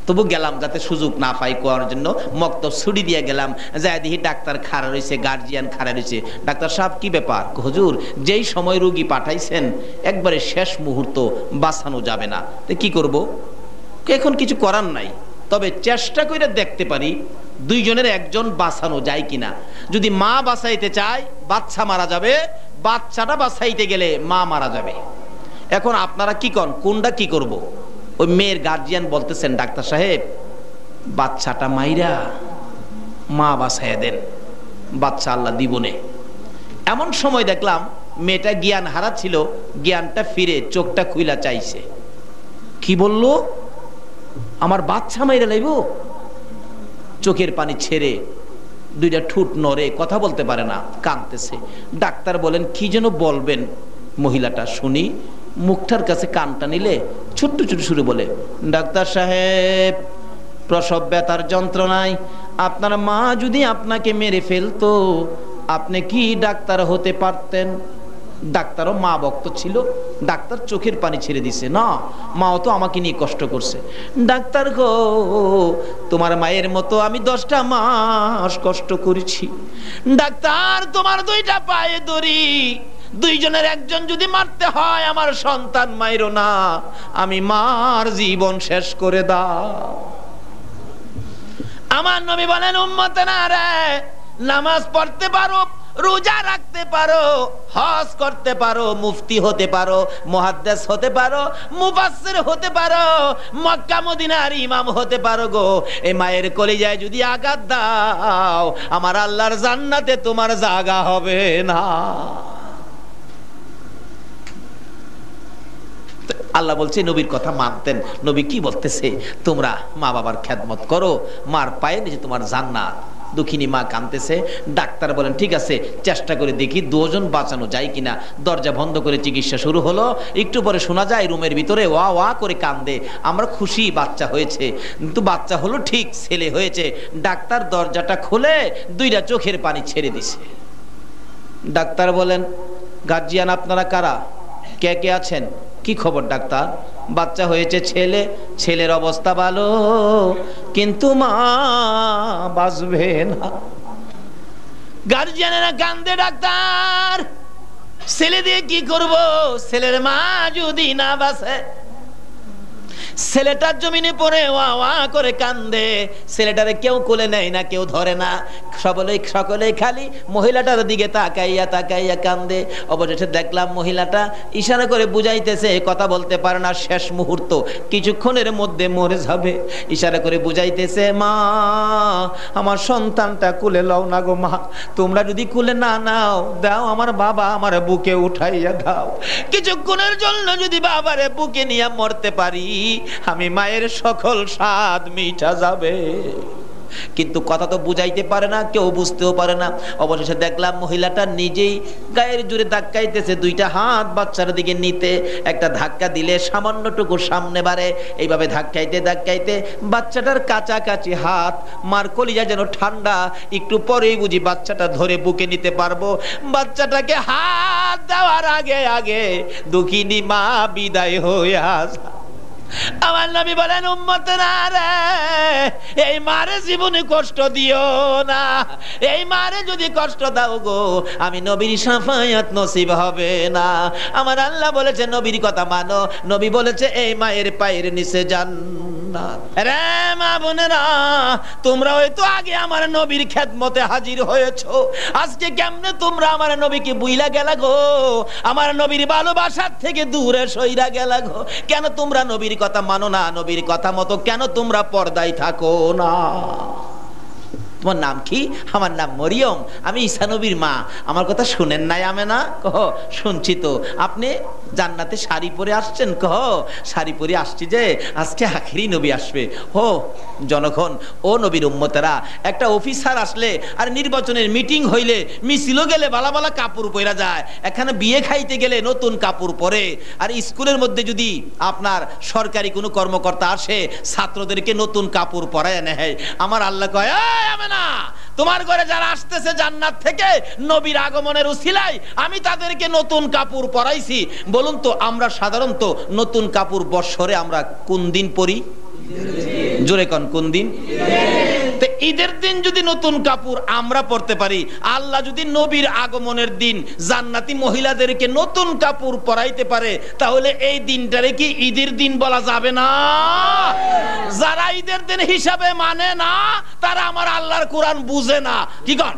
তবু গেলাম যাতে সুযোগ না পাই কোয়ার জন্য, মক্তব ছুটি দিয়ে গেলাম। যাই দেখি ডাক্তার খাড়া রয়েছে, গার্জিয়ান খাড়া রয়েছে। ডাক্তার সাহেব কি ব্যাপার? হুজুর, যেই সময় রোগী পাঠাইছেন একবারে শেষ মুহূর্ত, বাঁচানো যাবে না, তো কি করব? এখন কিছু করার নাই, তবে চেষ্টা করে দেখতে পারি দুইজনের একজন বাঁচানো যায় কিনা। যদি মা বাঁচাইতে চায় বাচ্চা মারা যাবে, বাচ্চাটা বাঁচাইতে গেলে মা মারা যাবে। এখন আপনারা কি করেন, কোনটা কি করব? ওই মেয়ের গার্জিয়ান বলতেছেন, ডাক্তার সাহেব বাচ্চাটা মাইরা মা বাঁচাইয়া দেন, বাচ্চা আল্লাহ দিবনে। এমন সময় দেখলাম মেয়েটা জ্ঞান হারা ছিল, জ্ঞানটা ফিরে চোখটা খুইলা চাইছে। কি বলল? আমার বাচ্চা মাইরা লাইব? চোখের পানি ছেড়ে দুইটা ঠোঁট নড়ে, কথা বলতে পারে না, কাঁদতেছে। ডাক্তার বলেন, কি যেন বলবেন মহিলাটা শুনি। মুখটার কাছে কানটা নিলে ছোট্ট ছোট সুরে বলে, ডাক্তার সাহেব প্রসব ব্যথার যন্ত্রণায় আপনার মা যদি আপনাকে মেরে ফেলতো, আপনি কি ডাক্তার হতে পারতেন? ডাক্তারও মা ভক্ত ছিল, ডাক্তার চোখের পানি ছেড়ে দিছে, না মাও তো আমাকে নিয়ে কষ্ট করছে। ডাক্তার গো, তোমার মায়ের মতো আমি 10টা মাস কষ্ট করেছি। ডাক্তার, তোমার 2টা পায়ে দড়ি, দুইজনের একজন যদি মারতে হয়, আমার সন্তান মাইরো না, আমি মার জীবন শেষ করে দাও। আমার নবী বলেন, উম্মতেরা রে, নামাজ পড়তে পারো, রোজা রাখতে পারো, হজ করতে পারো, মুফতি হতে পারো, মুহাদ্দিস হতে পারো, মুফাসসির হতে পারো, মক্কা মদিনার ইমাম হতে পারো গো, এই মায়ের কলিজায় যদি আঘাত দাও আমার আল্লাহর জান্নাতে তোমার জায়গা হবে না। আল্লাহ বলছে নবীর কথা মানতেন। নবী কি বলতেছে? তোমরা মা বাবার খেদমত করো, মার পায়ে নিচে তোমার জান্নাত। দুঃখিনী মা কাঁদতেছে, ডাক্তার বলেন ঠিক আছে চেষ্টা করে দেখি দুজন বাঁচানো যায় কিনা। দরজা বন্ধ করে চিকিৎসা শুরু হলো। একটু পরে শোনা যায় রুমের ভিতরে ওয়া ওয়া করে কান্দে। আমরা খুশি বাচ্চা হয়েছে, কিন্তু বাচ্চা হলো ঠিক ছেলে হয়েছে। ডাক্তার দরজাটা খুলে দুইটা চোখের পানি ছেড়ে দিছে। ডাক্তার বলেন গার্জিয়ান আপনারা কারা, কে কে আছেন? কি খবর ডাক্তার? বাচ্চা হয়েছে ছেলে, ছেলের অবস্থা ভালো কিন্তু মা বাঁচবে না। গার্জিয়ানেরা কান্দে, ডাক্তার ছেলে দিয়ে কি করব, ছেলের মা যদি না বাঁচে। ছেলেটার জমিনে পড়ে ওয়া ওয়া করে কান্দে। ছেলেটারে কেউ কোলে নেয় না, কেউ ধরে না, সকলেই খালি মহিলাটার দিকে তাকাইয়া তাকাইয়া কান্দে। অবশেষে দেখলাম মহিলাটা ইশারা করে বুঝাইতেছে, কথা বলতে পারে না, শেষ মুহূর্ত, কিছুক্ষণের মধ্যে মরে যাবে। ইশারা করে বুঝাইতেছে মা আমার সন্তানটা কোলে লও না গো মা, তোমরা যদি কোলে না নাও দাও আমার বাবা আমার বুকে উঠাইয়া দাও। কিছুক্ষণের জন্য যদি বাবারে বুকে নিয়ে মরতে পারি আমি মায়ের সকল স্বাদ মিটা যাবে। কিন্তু কথা তো বুঝাইতে পারে না, কেউ বুঝতেও পারে না। অবশেষে দেখলাম মহিলাটা নিজেই গায়ের জোরে ধাক্কাইতেছে, দুইটা হাত বাচ্চার দিকে নিতে, একটা ধাক্কা দিলে সামান্যটুকু সামনে বাড়ে। এইভাবে ধাক্কাইতে ধাক্কাইতে বাচ্চাটার কাছাকাছি হাত, মার কলিজা যেন ঠান্ডা। একটু পরেই বুঝি বাচ্চাটা ধরে বুকে নিতে পারবো। বাচ্চাটাকে হাত দেওয়ার আগে আগে দুঃখিনী মা বিদায় হয়ে আসা। আমার নবী বলেন উম্মতেরা রে, এই মারে জীবনে কষ্ট দিও না। এই মারে যদি কষ্ট দাও গো আমি নবীর শাফায়াত নসিব হবে না। আমার আল্লাহ বলেছে নবীর কথা মানো। নবী বলেছে এই মায়ের পায়ের নিচে জান্নাত। রে মা বোনেরা, তোমরা হয়তো আগে আমার নবীর খেদমতে হাজির হয়েছো, আজকে কেমনে তোমরা আমার নবীকে বুইলা গেলা গো, আমার নবীর ভালোবাসার থেকে দূরে সইরা গেলা গো। কেন তোমরা নবীর কথা মানো না? নবীর কথা মতো কেন তোমরা পর্দায় থাকো না? তোমার নাম কি? আমার নাম মরিয়ম, আমি ঈসা নবীর মা। আমার কথা শুনেন নাই আমেনা? কহ শুনছি তো। আপনি জান্নাতে শাড়ি পরে আসছেন? কহ শাড়ি পরে আসছি যে আজকে আখেরি নবী আসবে। হো জনগণ, ও নবীর উম্মতেরা, একটা অফিসার আসলে আর নির্বাচনের মিটিং হইলে মিছিল গেলে বালা বালা কাপড় পরা যায়, এখানে বিয়ে খাইতে গেলে নতুন কাপড় পরে। আর স্কুলের মধ্যে যদি আপনার সরকারি কোনো কর্মকর্তা আসে ছাত্রদেরকে নতুন কাপড় পরায় নেয়। আমার আল্লাহ কয় না, তোমার ঘরে যারা আসতেছে জান্নাত থেকে নবীর আগমনের উসিলায় আমি তাদেরকে নতুন কাপড় পরাইছি। বলুন তো আমরা সাধারণত নতুন কাপড় বৎসরে আমরা কোন দিন পরি? জোরে কোন কোন দিন? ঈদের দিন যদি নতুন কাপড় আমরা পরতে পারি, আল্লাহ যদি নবীর আগমনের দিন জান্নাতি মহিলাদেরকে নতুন কাপড় পরাইতে পারে, তাহলে এই দিনটারে কি ঈদের দিন বলা যাবে না? যারা ঈদের দিন হিসাবে মানে না তারা আমার আল্লাহর কোরআন বুঝে না। কি কন?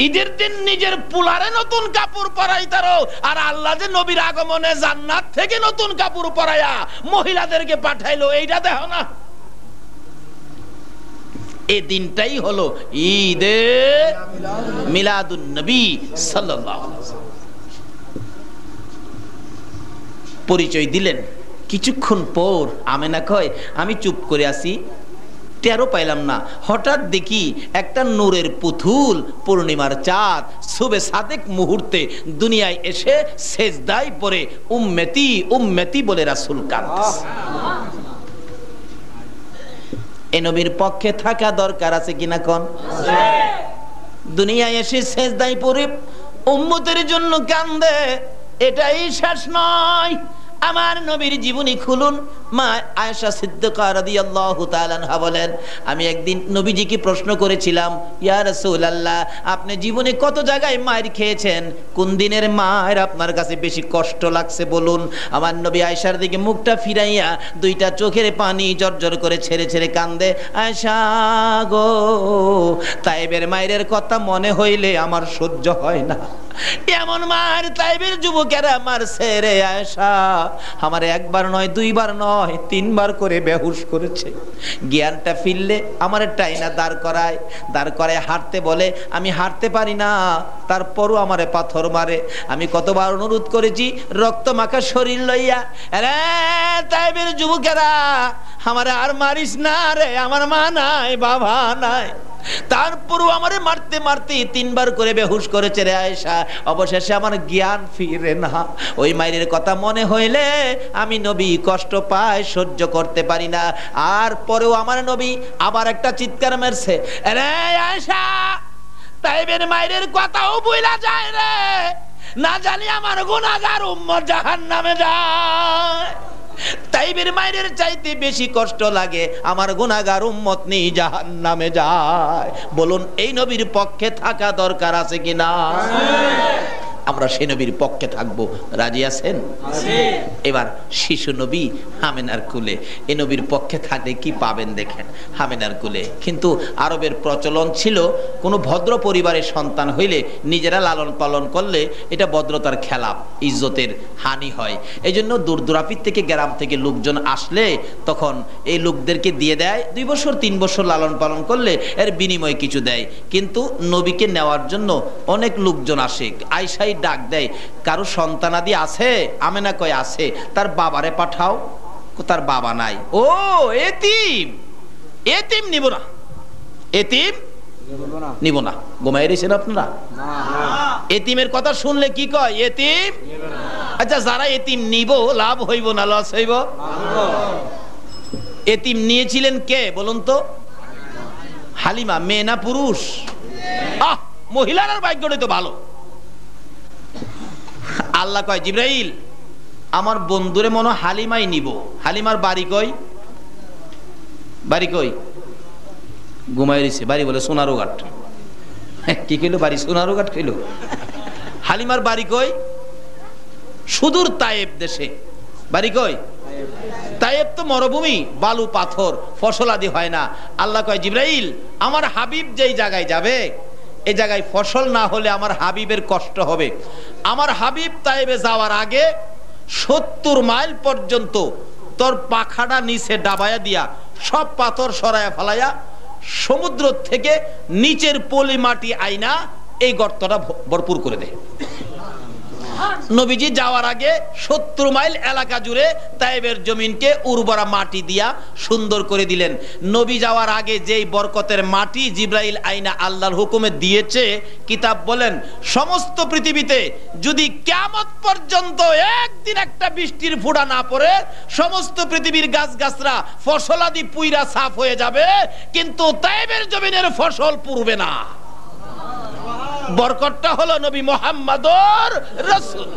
ঈদের দিন নিজের পুলারে নতুন কাপড় পরাইতারো, আর আল্লাহ যে নবীর আগমনে জান্নাত থেকে নতুন কাপড় পরাইয়া মহিলাদেরকে পাঠাইলো, এইটা দেখো না? এই দিনটাই হলো ঈদে মিলাদুন নবী সাল্লাল্লাহু আলাইহি ওয়াসাল্লাম। পরিচয় দিলেন। কিছুক্ষণ পর আমেনা কয় আমি চুপ করে আছি, টেরও পাইলাম না। হঠাৎ দেখি একটা নূরের পুতুল, পূর্ণিমার চাঁদ, শুভে সাদেক মুহূর্তে দুনিয়ায় এসে সেজদায় পড়ে উম্মতি উম্মতি বলে রাসূল কাঁদতেছে। এই নবীর পক্ষে থাকা দরকার আছে কিনা কোন? দুনিয়ায় এসে সেজদায় পড়ে উম্মতের জন্য কান্দে, এটাই শেষ নয়। আমার নবীর জীবনী খুলুন, মা আয়েশা সিদ্দিকা রাদিয়াল্লাহু তাআলা আনহা বলেন, আমি একদিন নবীজিকে প্রশ্ন করেছিলাম, ইয়া রাসূলুল্লাহ, আপনি জীবনে কত জায়গায় মার খেয়েছেন, কোন দিনের মার আপনার কাছে বেশি কষ্ট লাগছে বলুন। আমার নবী আয়েশার দিকে মুখটা ফিরাইয়া দুইটা চোখের পানি জর্জর করে ছেড়ে ছেড়ে কান্দে, আয়েশা গো, তাইবের মায়ের কথা মনে হইলে আমার সহ্য হয় না। এমন মার তাইবের যুবকেরা মারছে রে আয়েশা, আমার একবার নয়, দুইবার নয়, তিনবার করে বেহুশ করেছে। জ্ঞানটা ফিরলে আমার টাইনা দাঁড় করায় হাঁটতে বলে, আমি হাঁটতে পারি না, তারপরও আমারে পাথর মারে। আমি কতবার অনুরোধ করেছি রক্ত মাখা শরীর লইয়া, রে তাইবের যুবকেরা আমারে আর মারিস না রে, আমার মা নাই, বাবা নাই। তারপরও আমারে মারতে মারতে তিনবার করে বেহুশ করেছে রে আয়েশা। অবশেষে আমার জ্ঞান ফিরে না। ওই মায়ের কথা মনে হইলে আমি নবী কষ্ট পাই, সহ্য করতে পারি না। আর পরেও আমার নবী আবার একটা চিৎকার মারছে, রে আয়েশা, তাইবের মায়ের কথাও ভুলা যায় রে, না জানি আমার গুনাহগার উম্মত জাহান্নামে যায়। তাইবের মায়ের চাইতে বেশি কষ্ট লাগে আমার গুনাহগার উম্মত নিয়ে জাহান্নামে যায়। বলুন এই নবীর পক্ষে থাকা দরকার আছে কিনা? আমরা সেই নবীর পক্ষে থাকবো, রাজি আছেন? এবার শিশু নবী হামেনার কুলে, এই নবীর পক্ষে থাকলে কি পাবেন দেখেন। হামেনার কুলে কিন্তু আরবের প্রচলন ছিল, কোনো ভদ্র পরিবারের সন্তান হইলে নিজেরা লালন পালন করলে এটা ভদ্রতার খেলাপ, ইজ্জতের হানি হয়। এই জন্য দূর দূরাপির থেকে, গ্রাম থেকে লোকজন আসলে তখন এই লোকদেরকে দিয়ে দেয়, 2 বছর 3 বছর লালন পালন করলে এর বিনিময়ে কিছু দেয়। কিন্তু নবীকে নেওয়ার জন্য অনেক লোকজন আসে, আয়েশা ডাক দেয়, কারো সন্তানাদি আছে? আমেনা কয় আছে। তার বাবারে পাঠাও। তার বাবা নাই। ও এতিম, এতিম নিব না, এতিম নিব না। ঘুমাই রয়েছেন আপনারা? এতিমের কথা শুনলে কি কয়? এতিম। আচ্ছা, যারা এতিম নিব লাভ হইব না লস হইব? এতিম নিয়েছিলেন কে বলুন তো? হালিমা। মেয়ে না পুরুষ? মহিলার ভাগ্যটাই তো ভালো। আল্লাহ কয়, জিবরাইল আমার বন্ধুরে মনে হালিমাই নিব। হালিমার বাড়ি কই? বাড়ি কই? ঘুমাই রয়েছে। বাড়ি বলে সোনারুঘাট। কি কইলো? বাড়ি সোনারুঘাট কইলো। হালিমার বাড়ি কই? সুদূর তায়েব দেশে। বাড়ি কই? তায়েব তো মরুভূমি, বালু পাথর, ফসল আদি হয় না। আল্লাহ কয়, জিবরাইল আমার হাবিব যেই জায়গায় যাবে এই জায়গায় ফসল না হলে আমার হাবিবের কষ্ট হবে। আমার হাবিব তায়েবে যাওয়ার আগে 70 মাইল পর্যন্ত তোর পাখাটা নিচে ডাবায়া দিয়া সব পাথর সরায়া ফেলাইয়া সমুদ্র থেকে নিচের পলি মাটি আইনা এই গর্তটা ভরপুর করে দেয়। নবীজি যাওয়ার আগে 70 মাইল এলাকা জুড়ে তায়েবের জমিনকে উর্বরা মাটি দিয়া সুন্দর করে দিলেন। নবী যাওয়ার আগে যেই বরকতের মাটি জিবরাইল আইনা আল্লাহর হুকুমে দিয়েছে, কিতাব বলেন সমস্ত পৃথিবীতে যদি কিয়ামত পর্যন্ত একদিন একটা বৃষ্টির ফোঁটা না পড়ে সমস্ত পৃথিবীর গাছগাছরা ফসলাদি পুইরা সাফ হয়ে যাবে, কিন্তু তায়েবের জমিনের ফসল পুরবে না। বরকতটা হলো নবী মুহাম্মদুর রাসূল।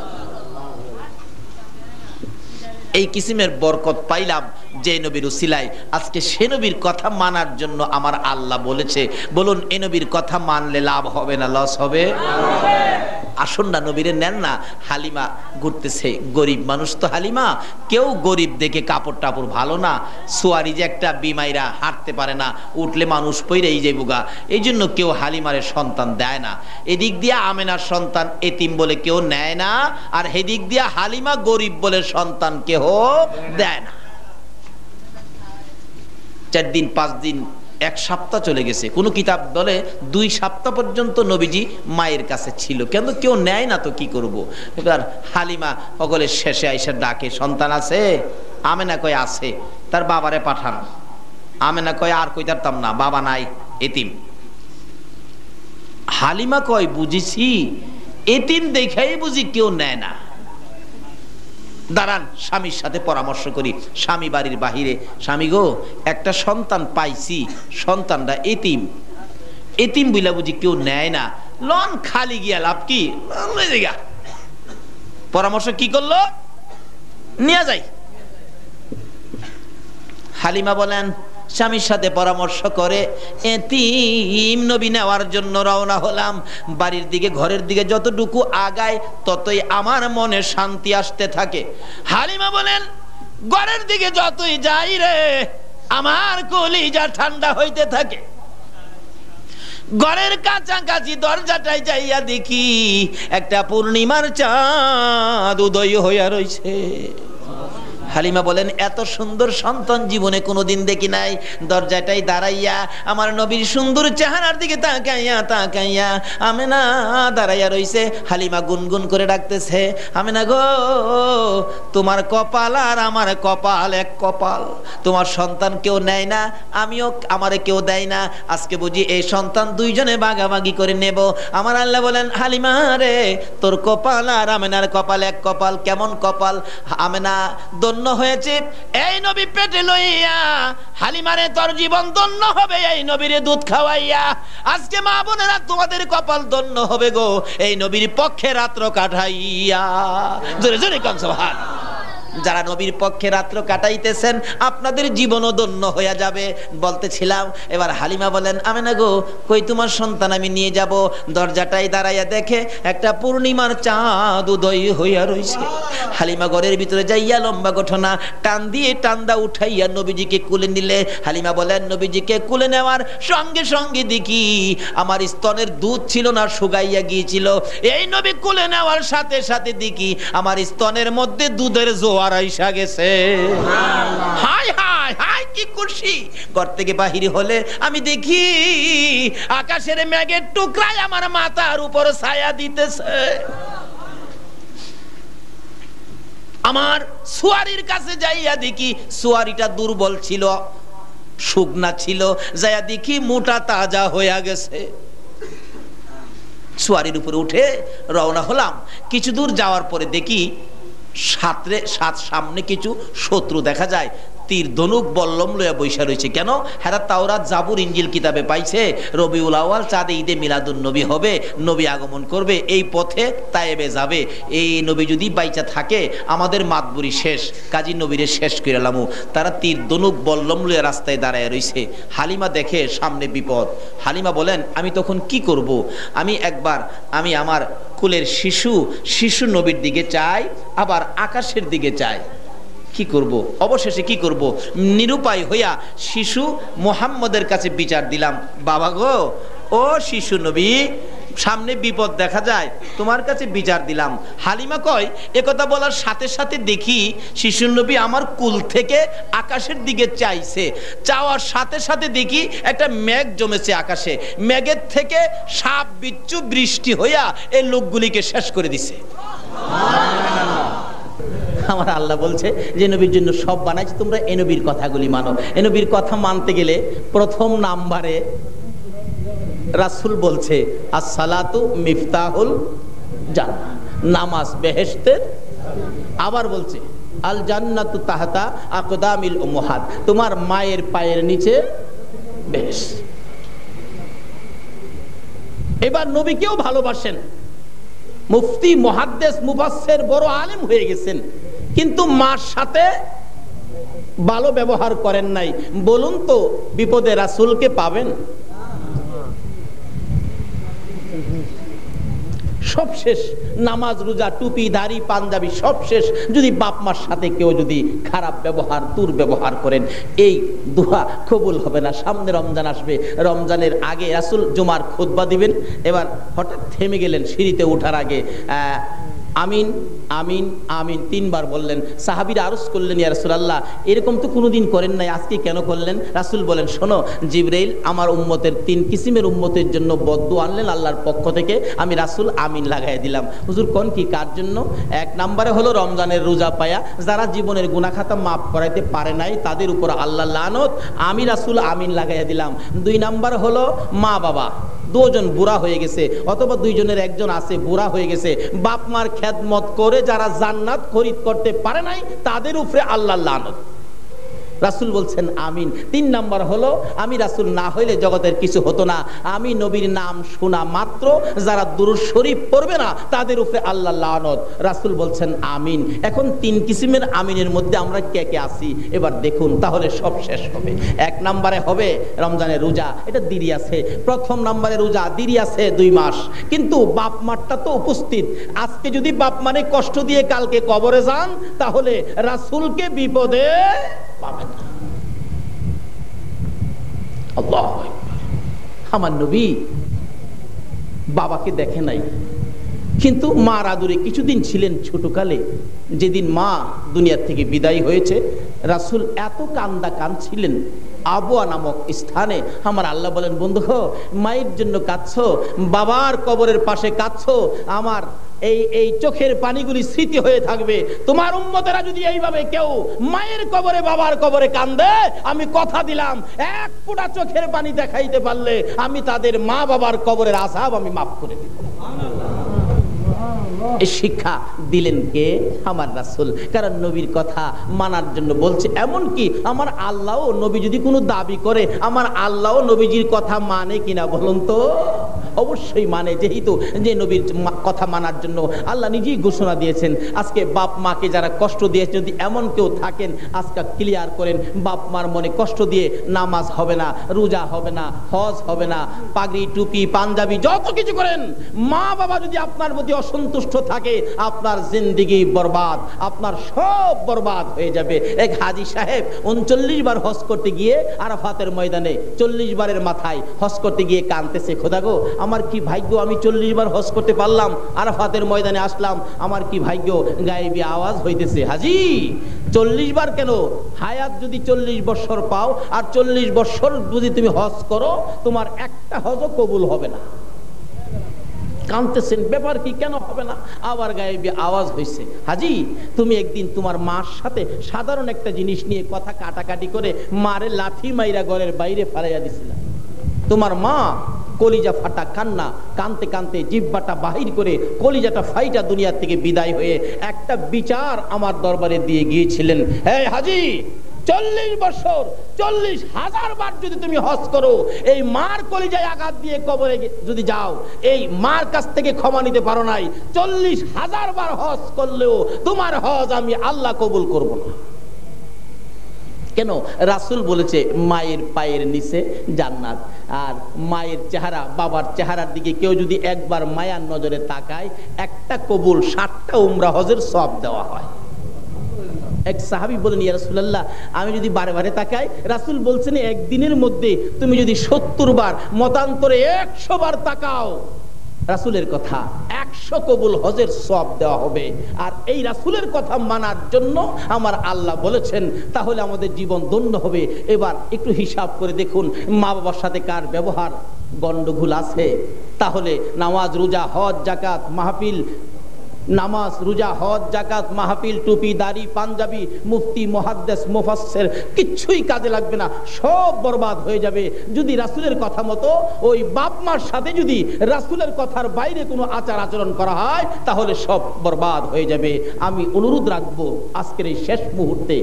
এই কিসিমের বরকত পাইলাম যে নবীর উসিলায়। আজকে সে নবীর কথা মানার জন্য আমার আল্লাহ বলেছে। বলুন এই নবীর কথা মানলে লাভ হবে না লস হবে? আসুন না, নবীরে নেন না। হালিমা ঘুরতেছে, গরিব মানুষ তো হালিমা। কেউ গরিব দেখে কাপড় টাপড় ভালো না, সোয়ারি যে একটা বিমাইরা হাঁটতে পারে না, উঠলে মানুষ পইরেই যাইবগা, এই জন্য কেউ হালিমারের সন্তান দেয় না। এদিক দিয়ে আমেনার সন্তান এতিম বলে কেউ নেয় না, আর হেদিক দিয়ে হালিমা গরিব বলে সন্তান কেহ দেয় না। 4 দিন 5 দিন 1 সপ্তাহ চলে গেছে। কোন কিতাব বলে 2 সপ্তাহ পর্যন্ত নবীজি মায়ের কাছে ছিল, কিন্তু কেউ নেয় না, তো কি করব। এবার হালিমা সকলের শেষে আইসা ডাকে, সন্তান আছে? আমেনা কয় আছে। তার বাবারে পাঠান। আমেনা কয় আর কই তারতাম না, বাবা নাই, এতিম। হালিমা কয় বুঝিছি, এতিম দেখাই বুঝি কেউ নেয় না। দাঁড়ান, স্বামীর সাথে পরামর্শ করি। স্বামী বাড়ির বাহিরে, স্বামী গো একটা সন্তান পাইছি, সন্তানটা এতিম, এতিম বইলা বুঝি কেউ নেয় না, লন খালি গিয়া লাভ কি? পরামর্শ কি করলো? নিয়ে যাই। হালিমা বলেন স্বামীর সাথে পরামর্শ করে এতিম নবী নেওয়ার জন্য রওনা হলাম। বাড়ির দিকে ঘরের দিকে যতটুকু আগায় ততই আমার মনে শান্তি আসতে থাকে। হালিমা বলেন ঘরের দিকে যতই যাই রে আমার কলিজা ঠান্ডা হইতে থাকে। ঘরের কাছাকাছি দরজাটায় যাইয়া দেখি একটা পূর্ণিমার চাঁদ উদয় হইয়া রইছে। হালিমা বলেন এত সুন্দর সন্তান জীবনে কোনোদিন দেখি নাই। দরজাটাই দাঁড়াইয়া আমার নবীর সুন্দর চেহারার দিকে তাকাইয়া তাকাইয়া আমেনা দাঁড়াইয়া রইছে। হালিমা গুনগুন করে ডাকতেছে, আমেনা গো তোমার কপাল আর আমার কপাল এক কপাল। তোমার সন্তান কেউ নেয় না, আমিও আমারে কেউ দেয় না। আজকে বুঝি এই সন্তান দুইজনে ভাগাভাগি করে নেব। আমার আল্লাহ বলেন হালিমা রে তোর কপাল আর আমেনার কপাল এক কপাল। কেমন কপাল? আমেনা ধন্য হয়েছে এই নবী পেটে লইয়া। হালিমারে তোর জীবন ধন্য হবে এই নবীরে দুধ খাওয়াইয়া। আজকে মা বোনেরা তোমাদের কপাল ধন্য হবে গো এই নবীর পক্ষে রাত্র কাটাইয়া। জোরে জোরে কোন সুবহানাল্লাহ। যারা নবীর পক্ষে রাত্র কাটাইতেছেন আপনাদের জীবনও ধন্য হয়ে যাবে। বলতেছিলাম এবার হালিমা বলেন আমেনা গো কই তোমার সন্তান আমি নিয়ে যাব। দরজাটাই দাঁড়াইয়া দেখে একটা পূর্ণিমার চাঁদ উদয় হইয়া রইছে। হালিমা ঘরের ভিতরে যাইয়া লম্বা ঘটনা টান দিয়ে টান্দা উঠাইয়া নবীজিকে কুলে নিলে। হালিমা বলেন নবীজিকে কুলে নেওয়ার সঙ্গে সঙ্গে দেখি আমার স্তনের দুধ ছিল না, শুকাইয়া গিয়েছিল। এই নবী কুলে নেওয়ার সাথে সাথে দেখি আমার স্তনের মধ্যে দুধের জোয়ার আইসা গেছে। হাই হাই হাই কি খুশি! ঘর থেকে বাহির হলে আমি দেখি আকাশের মেঘের টুকরায় আমার মাথার উপর ছায়া দিতেছে। আমার সুয়ারির কাছে যাইয়া দেখি সুয়ারিটা দুর্বল ছিল, শুকনা ছিল। যাইয়া দেখি মোটা তাজা হইয়া গেছে। সুয়ারির উপরে উঠে রওনা হলাম। কিছু দূর যাওয়ার পরে দেখি সামনে কিছু শত্রু দেখা যায়। তীর ধনুক বল্লম লইয়া বৈশা রয়েছে। কেন? হেরা তাওরাত জাবুর ইনজিল কিতাবে পাইছে রবিউল আউয়াল চাঁদে ঈদে মিলাদুন নবী হবে, নবী আগমন করবে, এই পথে তায়েবে যাবে। এই নবী যদি বাইচা থাকে আমাদের মাতবুরি শেষ, কাজী নবীরে শেষ করে লামু। তারা তীর ধনুক বল্লম লইয়া রাস্তায় দাঁড়ায় রয়েছে। হালিমা দেখে সামনে বিপদ। হালিমা বলেন আমি তখন কি করব? আমি আমার কুলের শিশু নবীর দিকে চাই, আবার আকাশের দিকে চাই। কি করব? অবশেষে কি করব? নিরুপায় হইয়া শিশু মুহাম্মদের কাছে বিচার দিলাম। বাবা গো ও শিশু নবী সামনে বিপদ দেখা যায়, তোমার কাছে বিচার দিলাম। হালিমা কয় একথা বলার সাথে সাথে দেখি শিশু নবী আমার কুল থেকে আকাশের দিকে চাইছে। চাওয়ার সাথে সাথে দেখি একটা মেঘ জমেছে আকাশে। মেঘের থেকে সাপ বিচ্ছু বৃষ্টি হইয়া এই লোকগুলিকে শেষ করে দিছে। আমার আল্লাহ বলছে যে নবীর জন্য সব বানাইছে, তোমরা এ নবীর কথাগুলি মানো। এ নবীর কথা মানতে গেলে প্রথম নাম্বারে রাসূল বলছে আসসালাতু মিফতাহুল জান্নাহ, নামাজ বেহেশতের। আবার বলছে আল জান্নাতু তাহতা আকদামিল উম্মাহাত, তোমার মায়ের পায়ের নিচে বেহেশত। এবার নবীকেও ভালোবাসেন, মুফতি মুহাদ্দিস মুফাসসির বড় আলেম হয়ে গেছেন, কিন্তু মার সাথে ভালো ব্যবহার করেন নাই। বলুন তো বিপদে রাসূলকে পাবেন? সব শেষ, নামাজ রোজা টুপি দাড়ি পাঞ্জাবি সব শেষ। যদি বাপ মার সাথে কেউ যদি খারাপ ব্যবহার দুর্ব্যবহার করেন এই দোয়া কবুল হবে না। সামনে রমজান আসবে, রমজানের আগে রাসূল জুমার খুতবা দিবেন। এবার হঠাৎ থেমে গেলেন সিঁড়িতে ওঠার আগে। আমিন আমিন আমিন তিনবার বললেন। সাহাবীরা আরজ করলেন ইয়া রাসূলুল্লাহ এরকম তো কোনোদিন করেন নাই, আজকে কেন করলেন? রাসূল বলেন শোনো, জিবরাইল আমার উম্মতের 3 কিসিমের উম্মতের জন্য বদদুয়া আনলেন আল্লাহর পক্ষ থেকে, আমি রাসূল আমিন লাগাই দিলাম। হুজুর কোন কি কার জন্য? 1 নম্বরে হলো রমজানের রোজা পায়া যারা জীবনের গুনাহ খাতা মাফ করাইতে পারে নাই তাদের উপর আল্লাহ লানত, আমি রাসূল আমিন লাগাইয়া দিলাম। 2 নম্বর হলো মা বাবা, দুজন বুড়া হয়ে গেছে অথবা দুইজনের একজন আছে বুড়া হয়ে গেছে, বাপ মার খেদমত করে যারা জান্নাত খরিদ করতে পারে নাই তাদের উপরে আল্লাহর লানত। রাসূল বলছেন আমিন। 3 নাম্বার হলো আমি রাসূল না হইলে জগতের কিছু হতো না। আমি নবীর নাম শোনা মাত্র যারা দুরূদ শরীফ পড়বে না তাদের উপরে আল্লাহর লানত। রাসূল বলছেন আমিন। এখন 3 কিসিমের আমিনের মধ্যে আমরা কে কে আছি এবার দেখুন, তাহলে সব শেষ হবে। 1 নম্বরে হবে রমজানের রোজা, এটা দেরি আছে। প্রথম নম্বরে রোজা দেরি আছে 2 মাস, কিন্তু বাপ মারটা তো উপস্থিত। আজকে যদি বাপ মানে কষ্ট দিয়ে কালকে কবরে যান তাহলে রাসূলকে বিপদে পাবেন না। আল্লাহু আকবার। আমার নবী বাবাকে দেখে নাই, কিন্তু মার আদরে কিছুদিন ছিলেন ছোটকালে। যেদিন মা দুনিয়ার থেকে বিদায় হয়েছে রাসূল এত কাঁদছিলেন। আবওয়া নামক স্থানে আমার আল্লাহ বলেন, বন্ধু মায়ের জন্য কাঁদছো, বাবার কবরের পাশে কাঁদছো, আমার এই চোখের পানিগুলি স্মৃতি হয়ে থাকবে। তোমার উম্মতেরা যদি এইভাবে কেউ মায়ের কবরে বাবার কবরে কান্দে, আমি কথা দিলাম 1 ফোঁটা চোখের পানি দেখাইতে পারলে আমি তাদের মা বাবার কবরের আযাব আমি মাফ করে দিব। এই শিক্ষা দিলেন কে? আমার রাসূল। কারণ নবীর কথা মানার জন্য বলছে। এমন কি আমার আল্লাহও নবী যদি কোনো দাবি করে, আমার আল্লাহও নবীজির কথা মানে কিনা বলুন তো? অবশ্যই মানে, যেহেতু যে নবীর কথা মানার জন্য আল্লাহ নিজেই ঘোষণা দিয়েছেন। আজকে বাপ মাকে যারা কষ্ট দিয়েছে, যদি এমন কেউ থাকেন আজকে ক্লিয়ার করেন, বাপ মার মনে কষ্ট দিয়ে নামাজ হবে না, রোজা হবে না, হজ হবে না, পাগড়ি টুপি পাঞ্জাবি যত কিছু করেন, মা বাবা যদি আপনার প্রতি অসন্তুষ্ট থাকে আপনার জিন্দেগি বরবাদ, আপনার সব বরবাদ হয়ে যাবে। এক হাজী সাহেব 39 বার হজ করতে গিয়ে আরাফাতের ময়দানে 40 বারের মাথায় হজ করতে গিয়ে কাঁদতেছে, খোদা গো আমার কি ভাগ্য, আমি 40 বার হজ করতে পারলাম, আরাফাতের ময়দানে আসলাম, আমার কি ভাগ্য। গায়েবী আওয়াজ হইতেছে, হাজী 40 বার কেন, হায়াত যদি 40 বছর পাও আর 40 বছর যদি তুমি হজ করো, তোমার একটা হজও কবুল হবে না। কাঁদতেছেন, ব্যাপার কি, কেন হবে না? আবার গায়েবী আওয়াজ হয়েছে, হাজী তুমি একদিন তোমার মার সাথে সাধারণ একটা জিনিস নিয়ে কথা কাটাকাটি করে মারে লাঠি মাইরা ঘরের বাইরে ফালাইয়া দিছিলাম। তোমার মা কলিজা ফাটা কান্না, কানতে কানতে জিহ্বাটা বাহির করে কলিজাটা ফাইটা দুনিয়া থেকে বিদায় হয়ে একটা বিচার আমার দরবারে দিয়ে গিয়েছিলেন, এই হাজী 40 বছর 40,000 বার যদি তুমি হজ করো, এই মার কলিজায় আঘাত দিয়ে কবরে যদি যাও, এই মার কাছ থেকে ক্ষমা নিতে পারো নাই, 40,000 বার হজ করলেও তোমার হজ আমি আল্লাহ কবুল করব না। কেন? রাসূল বলেছে মায়ের পায়ের নিচে জান্নাত। আর মায়ের চেহারা বাবার চেহারার দিকে কেউ যদি একবার মায়ার নজরে তাকায়, একটা কবুল 60টা উমরা হজের সওয়াব দেওয়া হয়। এক সাহাবী বলেন, ইয়া রাসূলুল্লাহ আমি যদি বারে বারে তাকাই, রাসূল বলছেন একদিনের মধ্যে তুমি যদি 70 বার মতান্তরে 100 বার তাকাও, রাসূলের কথা 100 কবুল হজের সওয়াব দেওয়া হবে। আর এই রাসূলের কথা মানার জন্য আমার আল্লাহ বলেছেন, তাহলে আমাদের জীবন ধন্য হবে। এবার একটু হিসাব করে দেখুন, মা বাবার সাথে কার ব্যবহার গন্ডগোল আছে? তাহলে নামাজ রোজা হজ জাকাত মাহফিল, নামাজ রোজা হজ জাকাত মাহফিল, টুপি দাড়ি পাঞ্জাবি মুফতি মুহাদ্দিস মুফাসসির কিচ্ছুই কাজে লাগবে না, সব বরবাদ হয়ে যাবে। যদি রাসূলের কথা মতো ওই বাপ মার সাথে যদি রাসূলের কথার বাইরে কোনো আচার আচরণ করা হয় তাহলে সব বরবাদ হয়ে যাবে। আমি অনুরোধ রাখবো আজকের এই শেষ মুহূর্তে,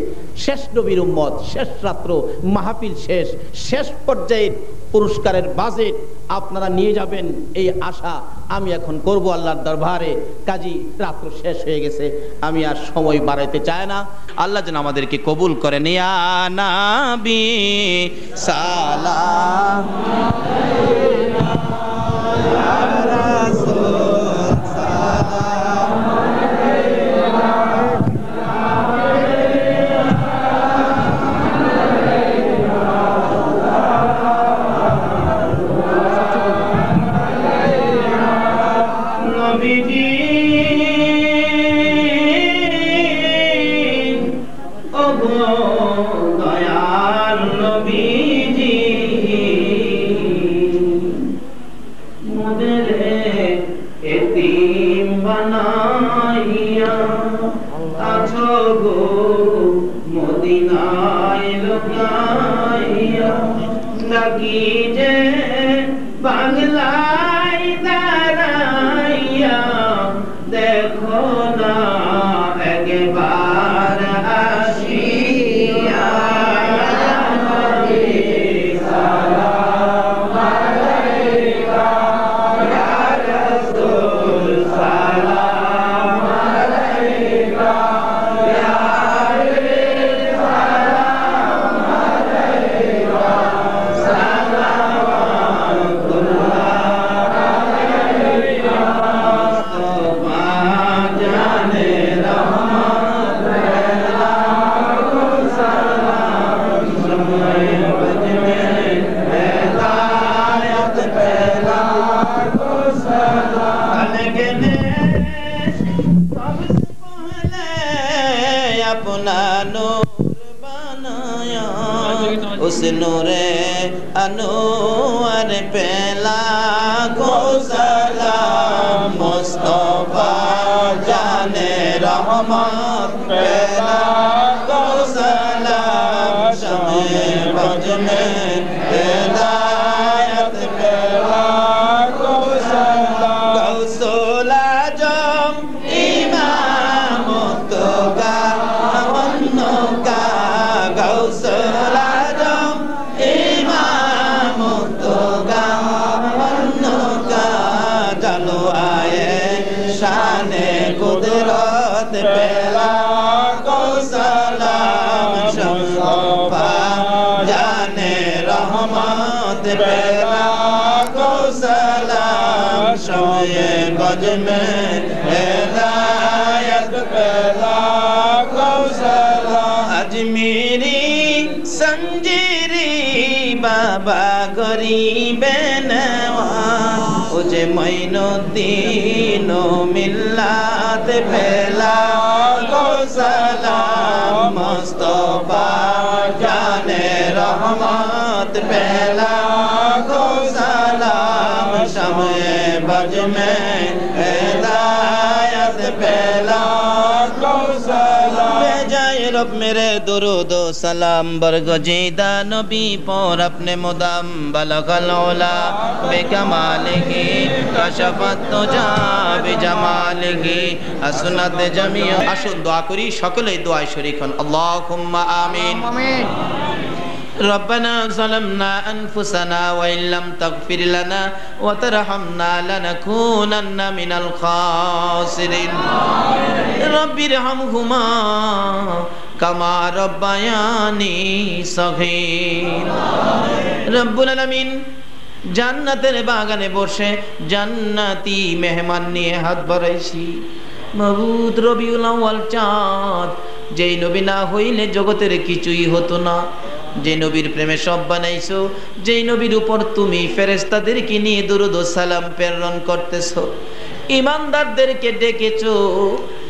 শেষ নবীর উম্মত, শেষ রাত্র, মাহফিল শেষ, শেষ পর্যায়ের পুরস্কারের বাজেট আপনারা নিয়ে যাবেন, এই আশা আমি এখন করব আল্লাহর দরবারে। কাজী রাত্র শেষ হয়ে গেছে, আমি আর সময় বাড়াইতে চাই না। আল্লাহ যেন আমাদেরকে কবুল করেন। ইয়া নবী সালাম আলাইকা, ইয়া রাসূল সালাম আলাইকা, নবীজি ওগো দয়াল নবীজি, মোদের এতিম বানাইয়া আছো গো মদিনায় লুকাইয়া, লাগি যে বাংলায় দাঁড়াইয়া, দেখো না একবার আসিয়া। জানে রহমত পেলা গো সালাম সময় বজ में हिदायत पेला गो सलाम अलगने सबसे पहले अपना नूर बनाया उस नूरे अनूर पेला गो सलाम मुस्तफा जाने रहमत पेला गो सलाम शमे बज में हिदायत पेला गो सलाम गौसुल आजम इमाम तो का का गौसुल आजम इमाम तो का चलो आए शाने कुदरत पेला गो सलाम मुस्तफा जाने रहमत पेला गो सलाम शमे बज में हिदायत पेला गो सलाम अजमेरी संजीरी बाबा गरीबे नवाज उजे मोइनुद्दीन मिल्लात पेला गो सलाम मुस्तफा जाने रहमत पेला गो सलाम शमे बज में हिदायत पेला गो सलाम बेजाए रब मेरे दुरूद व सलाम बरगजीदा नबी पर अपने मुदम बलगल औला बेकमालिही कशफत तुजा बिजमालिही असनत जमिया আসুন দোয়া করি সকলেই দোয়ায় শরীক হন আল্লাহুম্মা আমিন আমিন ربنا ظلمنا أنفسنا وإن لم تغفر لنا وترحمنا لنكونن من الخاسرين رب ارحمهما كما ربياني صغيرا رب العالمين জান্নাতের বাগানে বসে জান্নাতি মেহমান নিয়ে হাত বাড়াইছি মাবুদ রবিউল আউয়াল চাঁদ যেই নবী না হইলে জগতের কিছুই হতো না যে নবীর প্রেমে সব বানাইছো যেই নবীর উপর তুমি ফেরেশতাদেরকে নিয়ে দুরূদ ও সালাম প্রেরণ করতেছো ঈমানদারদেরকে ডেকেছো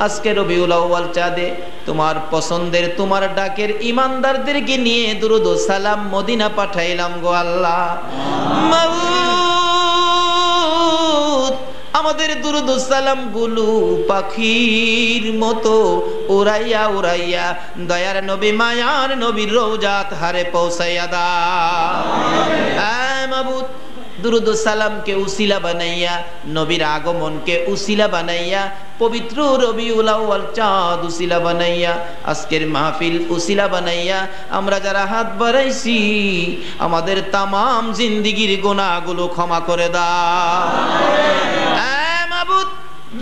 আজকে রবিউল আউয়াল চাঁদে তোমার পছন্দের তোমার ডাকের ঈমানদারদেরকে নিয়ে দুরূদ ও সালাম মদিনা পাঠাইলাম গো আল্লাহ মাবুদ আমাদের দুরূদ ও সালাম গুলো পাখির মতো উড়াইয়া উড়াইয়া দয়ার নবী মায়ার নবীর রওজাত হারে পৌঁছাইয়া দাও আয় মাবুদ দুরূদ ও সালামকে উসিলা বানাইয়া নবীর আগমনকে উসিলা বানাইয়া পবিত্র রবিউল আউয়াল চাঁদ উসিলা বানাইয়া আজকের মাহফিল উসিলা বানাইয়া আমরা যারা হাত বাড়াইছি আমাদের তামাম জিন্দেগীর গুনাহগুলো ক্ষমা করে দাও আয় মাবুদ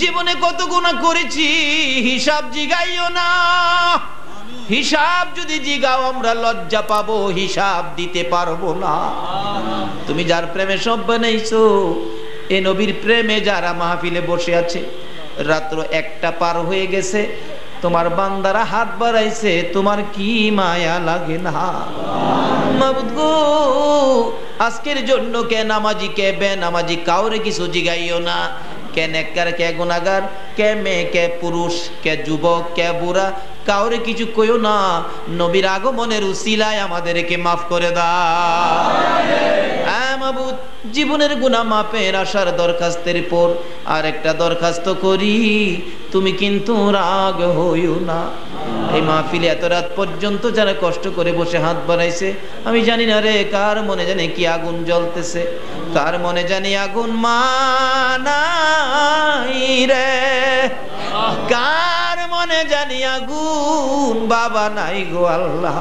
জীবনে কত গুনাহ করেছি হিসাব জিগাইও না হিসাব যদি জিগাও আমরা লজ্জা পাবো হিসাব দিতে পারবো না তুমি যার প্রেমে সব বানাইছো এ নবীর প্রেমে যারা মাহফিলে বসে আছে রাত্র 1টা পার হয়ে গেছে তোমার বান্দারা হাত বাড়াইছে তোমার কি মায়া লাগে না মাবুদ গো আজকের জন্য কে নামাজি কে বেনামাজি কাউরে কিছু জিগাইও না কে নেককার কে গুনাহগার কে মেয়ে কে পুরুষ কে যুবক কে বুড়া কাউরে কিছু কইও না নবীর আগমনের উসিলায় আমাদেরকে maaf করে দাও আয় মাবুদ জীবনের গুনাহ মাফের আশার দরখাস্তের পর আরেকটা দরখাস্ত করি তুমি কিন্তু রাগ হইও না এই মাহফিলে এত রাত পর্যন্ত যারা কষ্ট করে বসে হাত বাড়াইছে আমি জানি না রে কার মনে জানি কি আগুন জ্বলতেছে কার মনে জানি আগুন মানাই রে কার মনে জানি আগুন বাবা নাই গো আল্লাহ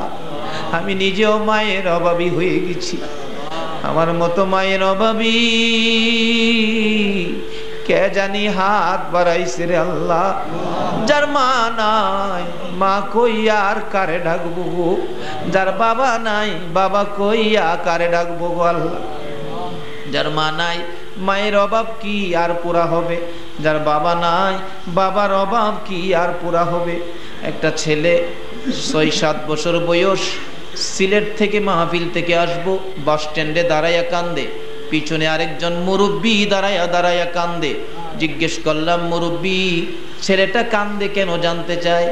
আমি নিজেও মায়ের অভাবী হয়ে গেছি আমার মতো মায়ের অভাবী কে জানি হাত বাড়াইছে রে আল্লাহ যার মা নাই মা কইয়া আর কারে ডাকবো গো যার বাবা নাই বাবা কইয়া কারে ডাকবো গো আল্লাহ যার মা নাই মায়ের অভাব কি আর পুরা হবে যার বাবা নাই, বাবার অভাব কি আর পুরা হবে? একটা ছেলে ৬-৭ বছর বয়স, সিলেট থেকে মাহফিল থেকে আসবো, বাস স্ট্যান্ডে দাঁড়াইয়া কান্দে, পিছনে আরেকজন মুরব্বি দাঁড়াইয়া দাঁড়াইয়া কান্দে। জিজ্ঞেস করলাম, মুরব্বি ছেলেটা কান্দে কেন? জানতে চায়,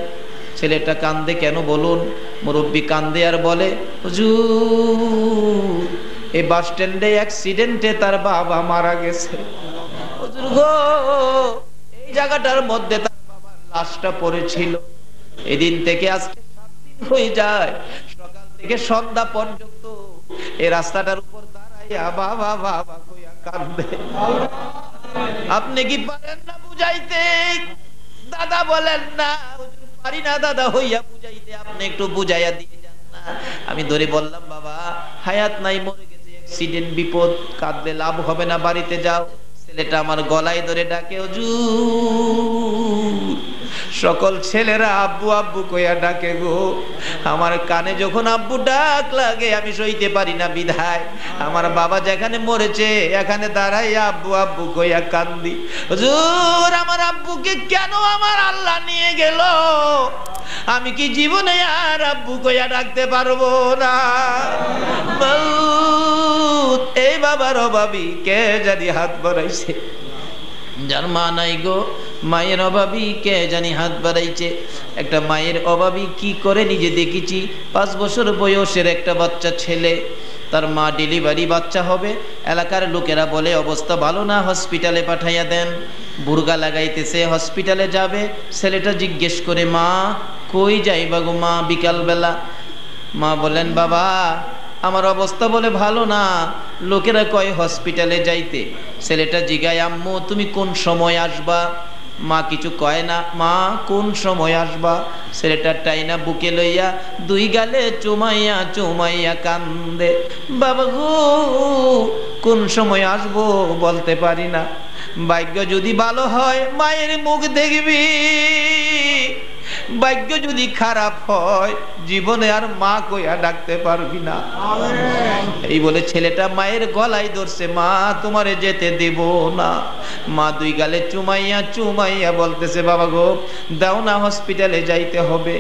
ছেলেটা কান্দে কেন বলুন? মুরব্বি কান্দে আর বলে, হুজুর এই বাস স্ট্যান্ডে অ্যাক্সিডেন্টে তার বাবা মারা গেছে। হুজুর গো, এই জায়গাটার মধ্যে তার বাবার লাশটা পড়েছিল, এদিন থেকে আজকে 7 দিন হয়ে যায়, সকাল থেকে সন্ধ্যা পর্যন্ত এই রাস্তাটার উপর দাঁড়াইয়া বাবা বাবা কইয়া কান্দে। আপনি কি পারেন না বুঝাইতে? দাদা বলেন না, হুজুর পারি না দাদা হইয়া বুঝাইতে, আপনি একটু বুঝাইয়া দিয়ে যান না। আমি ধরে বললাম, বাবা হায়াত নাই, মরে গেছে, অ্যাক্সিডেন্ট, বিপদ, কাঁদলে লাভ হবে না, বাড়িতে যাও। ছেলেটা আমার গলায় ধরে ডাকে, হুজুর। সকল ছেলেরা আব্বু আব্বু কইয়া ডাকে গো, আমার কানে যখন আব্বু ডাক লাগে আমি সইতে পারি না, বিধায় আমার বাবা যেখানে মরেছে এখানে দাঁড়াই আব্বু আব্বু কইয়া কান্দি। হুজুর আমার আব্বুকে কেন আমার আল্লাহ নিয়ে গেল? আমি কি জীবনে আর আব্বু কইয়া ডাকতে পারবো না? এই বাবার অভাবী কে জানি হাত বাড়াইছে, যার মা নাই গো, মায়ের অভাবী কে জানি হাত বাড়াইছে। একটা মায়ের অভাবী কি করে নিজে দেখেছি। 5 বছর বয়সের একটা বাচ্চা ছেলে, তার মা ডেলিভারি, বাচ্চা হবে, এলাকার লোকেরা বলে অবস্থা ভালো না, হসপিটালে পাঠাইয়া দেন। বুর্গা লাগাইতেছে, হসপিটালে যাবে, ছেলেটা জিজ্ঞেস করে, মা কই যাইবা গো মা বিকালবেলা? মা বলেন, বাবা আমার অবস্থা বলে ভালো না, লোকেরা কয় হসপিটালে যাইতে। ছেলেটা জিগায়, আম্মু তুমি কোন সময় আসবা? মা কিছু কয় না, মা কোন সময় আসবা? ছেলেটা টাইনা বুকে লইয়া 2 গালে চুমাইয়া চুমাইয়া কান্দে, বাবা গো কোন সময় আসবো বলতে পারি না, ভাগ্য যদি ভালো হয় মায়ের মুখ দেখবি, ভাগ্য যদি খারাপ হয় জীবনে আর মা কইয়া ডাকতে পারবি না। এই বলে ছেলেটা মায়ের গলায় ধরছে, মা তোমারে যেতে দেব না। মা 2 গালে চুমাইয়া চুমাইয়া বলতেছে, বাবা গো দাও না, হসপিটালে যাইতে হবে,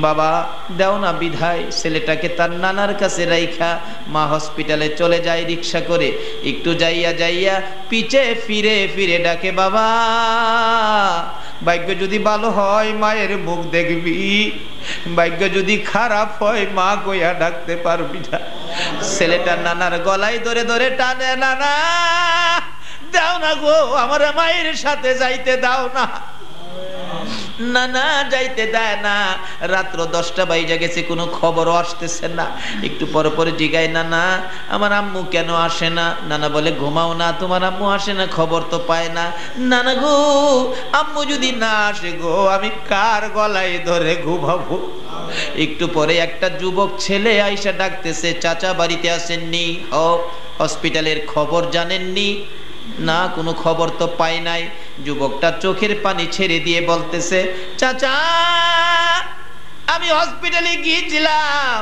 বাবা দাও না। বিধায় ছেলেটাকে তার নানার কাছে রাইখা মা হসপিটালে চলে যায় রিক্সা করে। একটু যাইয়া যাইয়া পিছে ফিরে ফিরে ডাকে, বাবা ভাগ্য যদি ভালো হয় মায়ের মুখ দেখবি, ভাগ্য যদি খারাপ হয় মা কইয়া ডাকতে পারবি না। ছেলেটা নানার গলায় ধরে ধরে টানে, নানা দাও না গো, আমার মায়ের সাথে যাইতে দাও না। নানা যাইতে দেয় না। রাত্র 10টা বাইজা গেছে, কোনো খবরও আসতেছে না। একটু পরে পরে জিগায়, নানা আমার আম্মু কেন আসে না? নানা বলে, ঘুমাও না, তোমার আম্মু আসে না, খবর তো পায় না। নানা গো আম্মু যদি না আসে গো আমি কার গলায় ধরে ঘুমাবো? একটু পরে একটা যুবক ছেলে আইসা ডাকতেছে, চাচা বাড়িতে আসেননি? ও হসপিটালের খবর জানেননি? না কোনো খবর তো পাই নাই। যুবকটা চোখের পানি ছেড়ে দিয়ে বলতেছে, চাচা আমি হসপিটালে গিয়েছিলাম,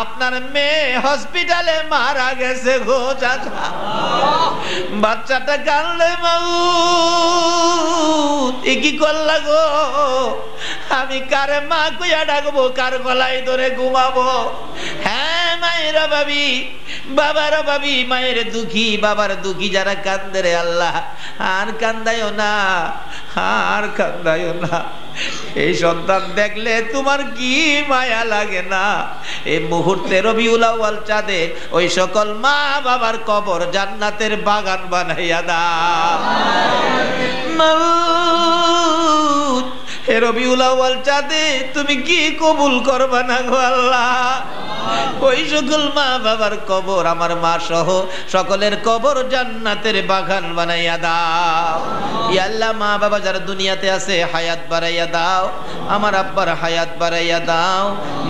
আপনার মেয়ে হসপিটালে মারা গেছে গো চাচা। বাচ্চাটা কাঁদলে, বাবু এ কি করলা গো? আমি কারে মা কইয়া ডাকবো, কার গলায় ধরে ঘুমাবো? হ্যাঁ মায়ের অভাবী, বাবার অভাবী, মায়ের দুঃখী, বাবার দুঃখী যারা কান্দে রে আল্লাহ আর কান্দায়ও না, আর কান্দায়ও না। এই সন্তান দেখলে তোমার কি মায়া লাগে না? এই মুহূর্তে রবিউল আউয়াল চাঁদে ওই সকল মা বাবার কবর জান্নাতের বাগান বানাইয়া দাও। হে রবিউল আউয়াল চাঁদে তুমি কি কবুল করবা না গো আল্লাহ? ওই সকল মা বাবার কবর, আমার মা সহ সকলের কবর জান্নাতের বাগান বানাইয়া দাও। ইয়া আল্লাহ মা বাবা যারা দুনিয়াতে আছে হায়াত বাড়াইয়া দাও, আমার আব্বার হায়াত বাড়াইয়া দাও।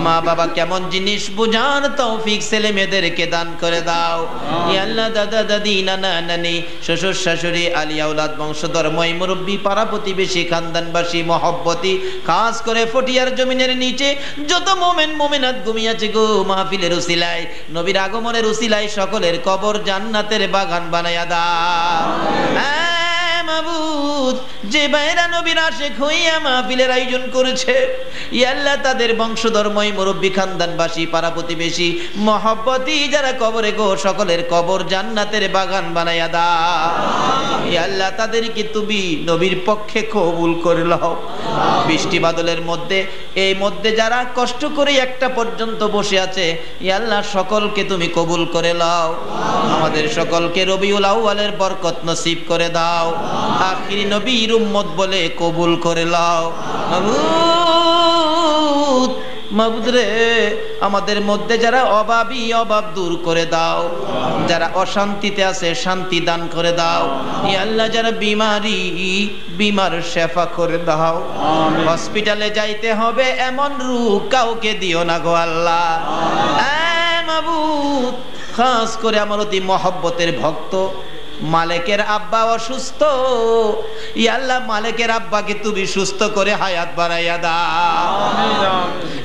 মা বাবা কেমন জিনিস বুঝান তৌফিক ছেলে মেয়েদেরকে দান করে দাও। ইয়া আল্লাহ দাদা দাদি নানা নানি শ্বশুর শাশুড়ি আলিয়া আওলাদ বংশধর মই মুরব্বী পাড়া প্রতিবেশী খানদানবাসী মহব্বতী, খাস করে ফটিয়ার জমিনের নিচে যত মোমেন মোমেনাত ঘুমিয়েছে গো মাহফিলের উসিলায়, নবীর আগমনের উসিলায় সকলের কবর জান্নাতের বাগান বানাইয়া দাও। মাবুদ মাবুদ, যে ভাইরা নবীর আশিক হইয়া মাহফিলের আয়োজন করেছে, ইয়া আল্লাহ তাদের বংশধর্মই মুরব্বী খানদানবাসী পাড়া প্রতিবেশী মহব্বতী যারা কবরে গো, সকলের কবর জান্নাতের বাগান বানাইয়া দাও। ইয়া আল্লাহ তাদেরকে তুমি নবীর পক্ষে কবুল করে লও। বৃষ্টি বাদলের মধ্যে এই মধ্যে যারা কষ্ট করে একটা পর্যন্ত বসে আছে, ইয়া আল্লাহ সকলকে তুমি কবুল করে লও। আমাদের সকলকে রবিউল আউয়ালের বরকত নসিব করে দাও। আখিরি নবীর উম্মত বলে কবুল করে লও। মাবুদ, মাবুদ রে, আমাদের মধ্যে যারা অভাবী অভাব দূর করে দাও, যারা অশান্তিতে আছে শান্তি দান করে দাও। ইয়া আল্লাহ যারা বিমার শেফা করে দাও। হসপিটালে যাইতে হবে এমন রোগ কাউকে দিও না গো আল্লাহ। মাবুদ, খাস করে আমার অতি মহব্বতের ভক্ত মালিকের আব্বা অসুস্থ, ইয়া আল্লাহ মালিকের আব্বাকে তুমি সুস্থ করে হায়াত বাড়াইয়া দাও।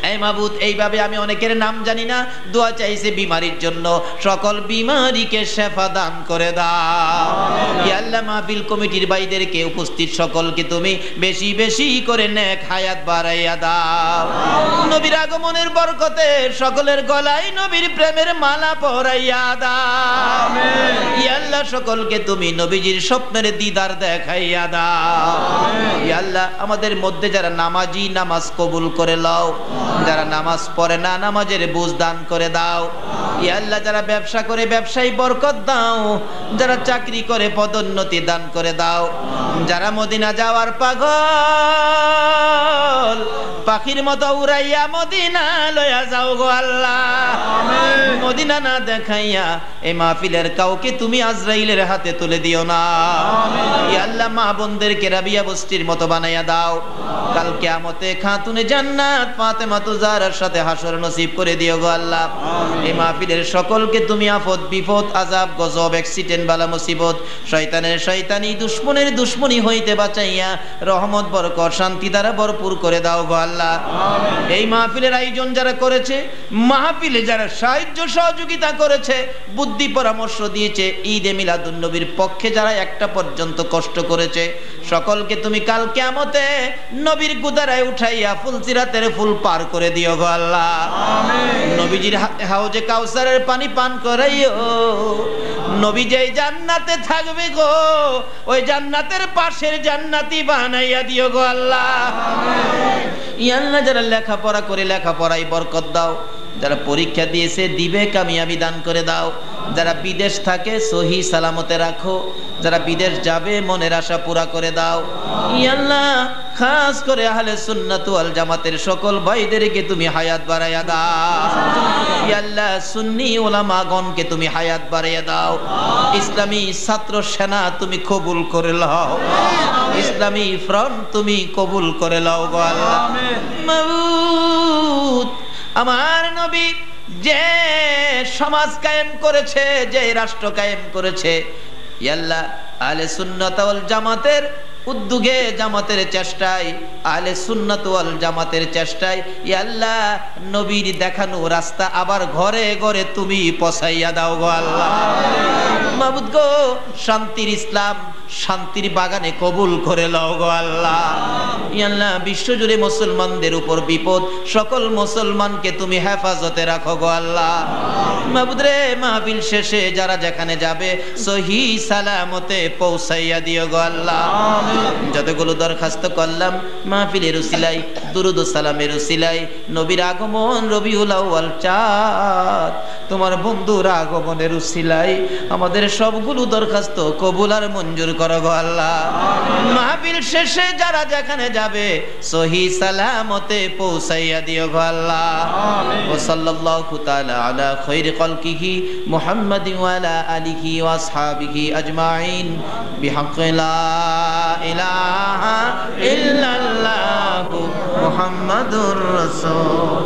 এই মাবুদ, এইভাবে আমি অনেকের নাম জানি না, দোয়া চাইছে বিমারির জন্য, সকল বিমারিকে শেফা দান করে দাও। ইয়া আল্লাহ মাহফিল কমিটির ভাইদেরকে উপস্থিত সকলকে তুমি বেশি বেশি করে নেক হায়াত বাড়াইয়া দাও। নবীর আগমনের বরকতে সকলের গলায় নবীর প্রেমের মালা পরাইয়া দাও। ইয়া আল্লাহ সকল তুমি নবীজির স্বপ্নের দিদার দেখাইয়া দাও। ইয়া আল্লাহ আমাদের মধ্যে যারা নামাজি নামাজ কবুল করে লও, যারা নামাজ পড়ে না নামাজের বুঝ দান করে দাও। ইয়া আল্লাহ যারা ব্যবসা করে ব্যবসায় বরকত দাও, যারা চাকরি করে পদোন্নতি দান করে দাও। যারা মদিনা যাওয়ার পাগল, পাখির মতো উড়াইয়া মদিনা লইয়া যাও গো আল্লাহ। মদিনা না দেখাইয়া এই মাহফিলের কাউকে তুমি আজরাইলের হাতে তুলে দিও না। ইয়া আল্লাহ মা বোনদেরকে রাবিয়া বস্তির মতো বানাইয়া দাও। কাল কিয়ামতে খাতুনে জান্নাত ফাতেমা তুজারার সাথে হাসর নসিব করে দিও গো আল্লাহ। এই মাহফিলের সকলকে তুমি আফত বিপদ আযাব গজব অ্যাক্সিডেন্ট বালা মুসিবত শয়তানের শয়তানি দুশমনের দুশমনি হইতে বাঁচাইয়া রহমত বরকত শান্তি দ্বারা ভরপুর করে দাও গো আল্লাহ। এই মাহফিলের আয়োজন যারা করেছে, মাহফিলে যারা সাহায্য সহযোগিতা করেছে, বুদ্ধি পরামর্শ দিয়েছে, ঈদে মিলাদুন নবীর পক্ষে যারা একটা পর্যন্ত কষ্ট করেছে, সকলকে তুমি কাল কিয়ামতে নবীর গুদারায় উঠাইয়া ফুলসিরাতের ফুল পার করে দিও গো আল্লাহ। নবীজির হাউজে কাউসারের পানি পান করাইও। নবী যেই জান্নাতে থাকবে গো, ওই জান্নাতের পাশের জান্নাতি বানাইয়া দিও গো আল্লাহ। ইয়া আল্লাহ যারা লেখাপড়া করে লেখাপড়ায় বরকত দাও, যারা পরীক্ষা দিয়েছে দিবে কামিয়াবি দান করে দাও। যারা বিদেশ থাকে সহি সালামতে রাখো, যারা বিদেশ যাবে মনের আশা পুরা করে দাও। ইয়া আল্লাহ খাস করে আহলে সুন্নাত ওয়াল জামাতের সকল ভাইদেরকে তুমি হায়াত বাড়াইয়া দাও। ইয়া আল্লাহ সুন্নি উলামাগণকে তুমি হায়াত বাড়াইয়া দাও। ইসলামী ছাত্র সেনা তুমি কবুল করে লও। ইসলামী ফ্রন্ট তুমি কবুল করে লও গো আল্লাহ। মাবুদ, আমার নবী যে সমাজ কায়েম করেছে, যে রাষ্ট্র কায়েম করেছে, ইয়া আল্লাহ আহলে সুন্নাত ওয়াল জামাতের উদ্যোগে, জামাতের চেষ্টায়, আহলে সুন্নাত ওয়াল জামাতের চেষ্টায় ইয়া আল্লাহ নবীর দেখানো রাস্তা আবার ঘরে ঘরে তুমি পৌঁছাইয়া দাও গো আল্লাহ। মাবুদ গো, শান্তির ইসলাম শান্তির বাগানে কবুল করে লও গো আল্লাহ। ইয়া আল্লাহ বিশ্বজুড়ে মুসলমানদের উপর বিপদ, সকল মুসলমানকে তুমি হেফাজতে রাখো গো আল্লাহ। মাবুদ রে, মাহফিল শেষে যারা যেখানে যাবে সহি সালামতে পৌঁছাইয়া দিও গো আল্লাহ। যতগুলো দরখাস্ত করলাম মাহফিলের উসিলাই, দুরুদ ও সালামের উসিলাই, নবীর আগমন রবিউল আউয়াল চাঁদ, তোমার বন্ধুর আগমনের উসিলাই আমাদের সবগুলো দরখাস্ত কবুল আর মঞ্জুর করো গো আল্লাহ। মাহফিল শেষে যারা যেখানে যাবে সহি সালামতে পৌঁছাইয়া দিও গো আল্লাহ। ওয়া সাল্লাল্লাহু তাআলা আলা খায়রি খালকিহি মুহাম্মাদিন ওয়া আলা আলিহি ওয়া আসহাবিহি আজমাইন বিহাক্কি লা ইলাহা ইল্লাল্লাহু মুহাম্মাদুর রাসূল।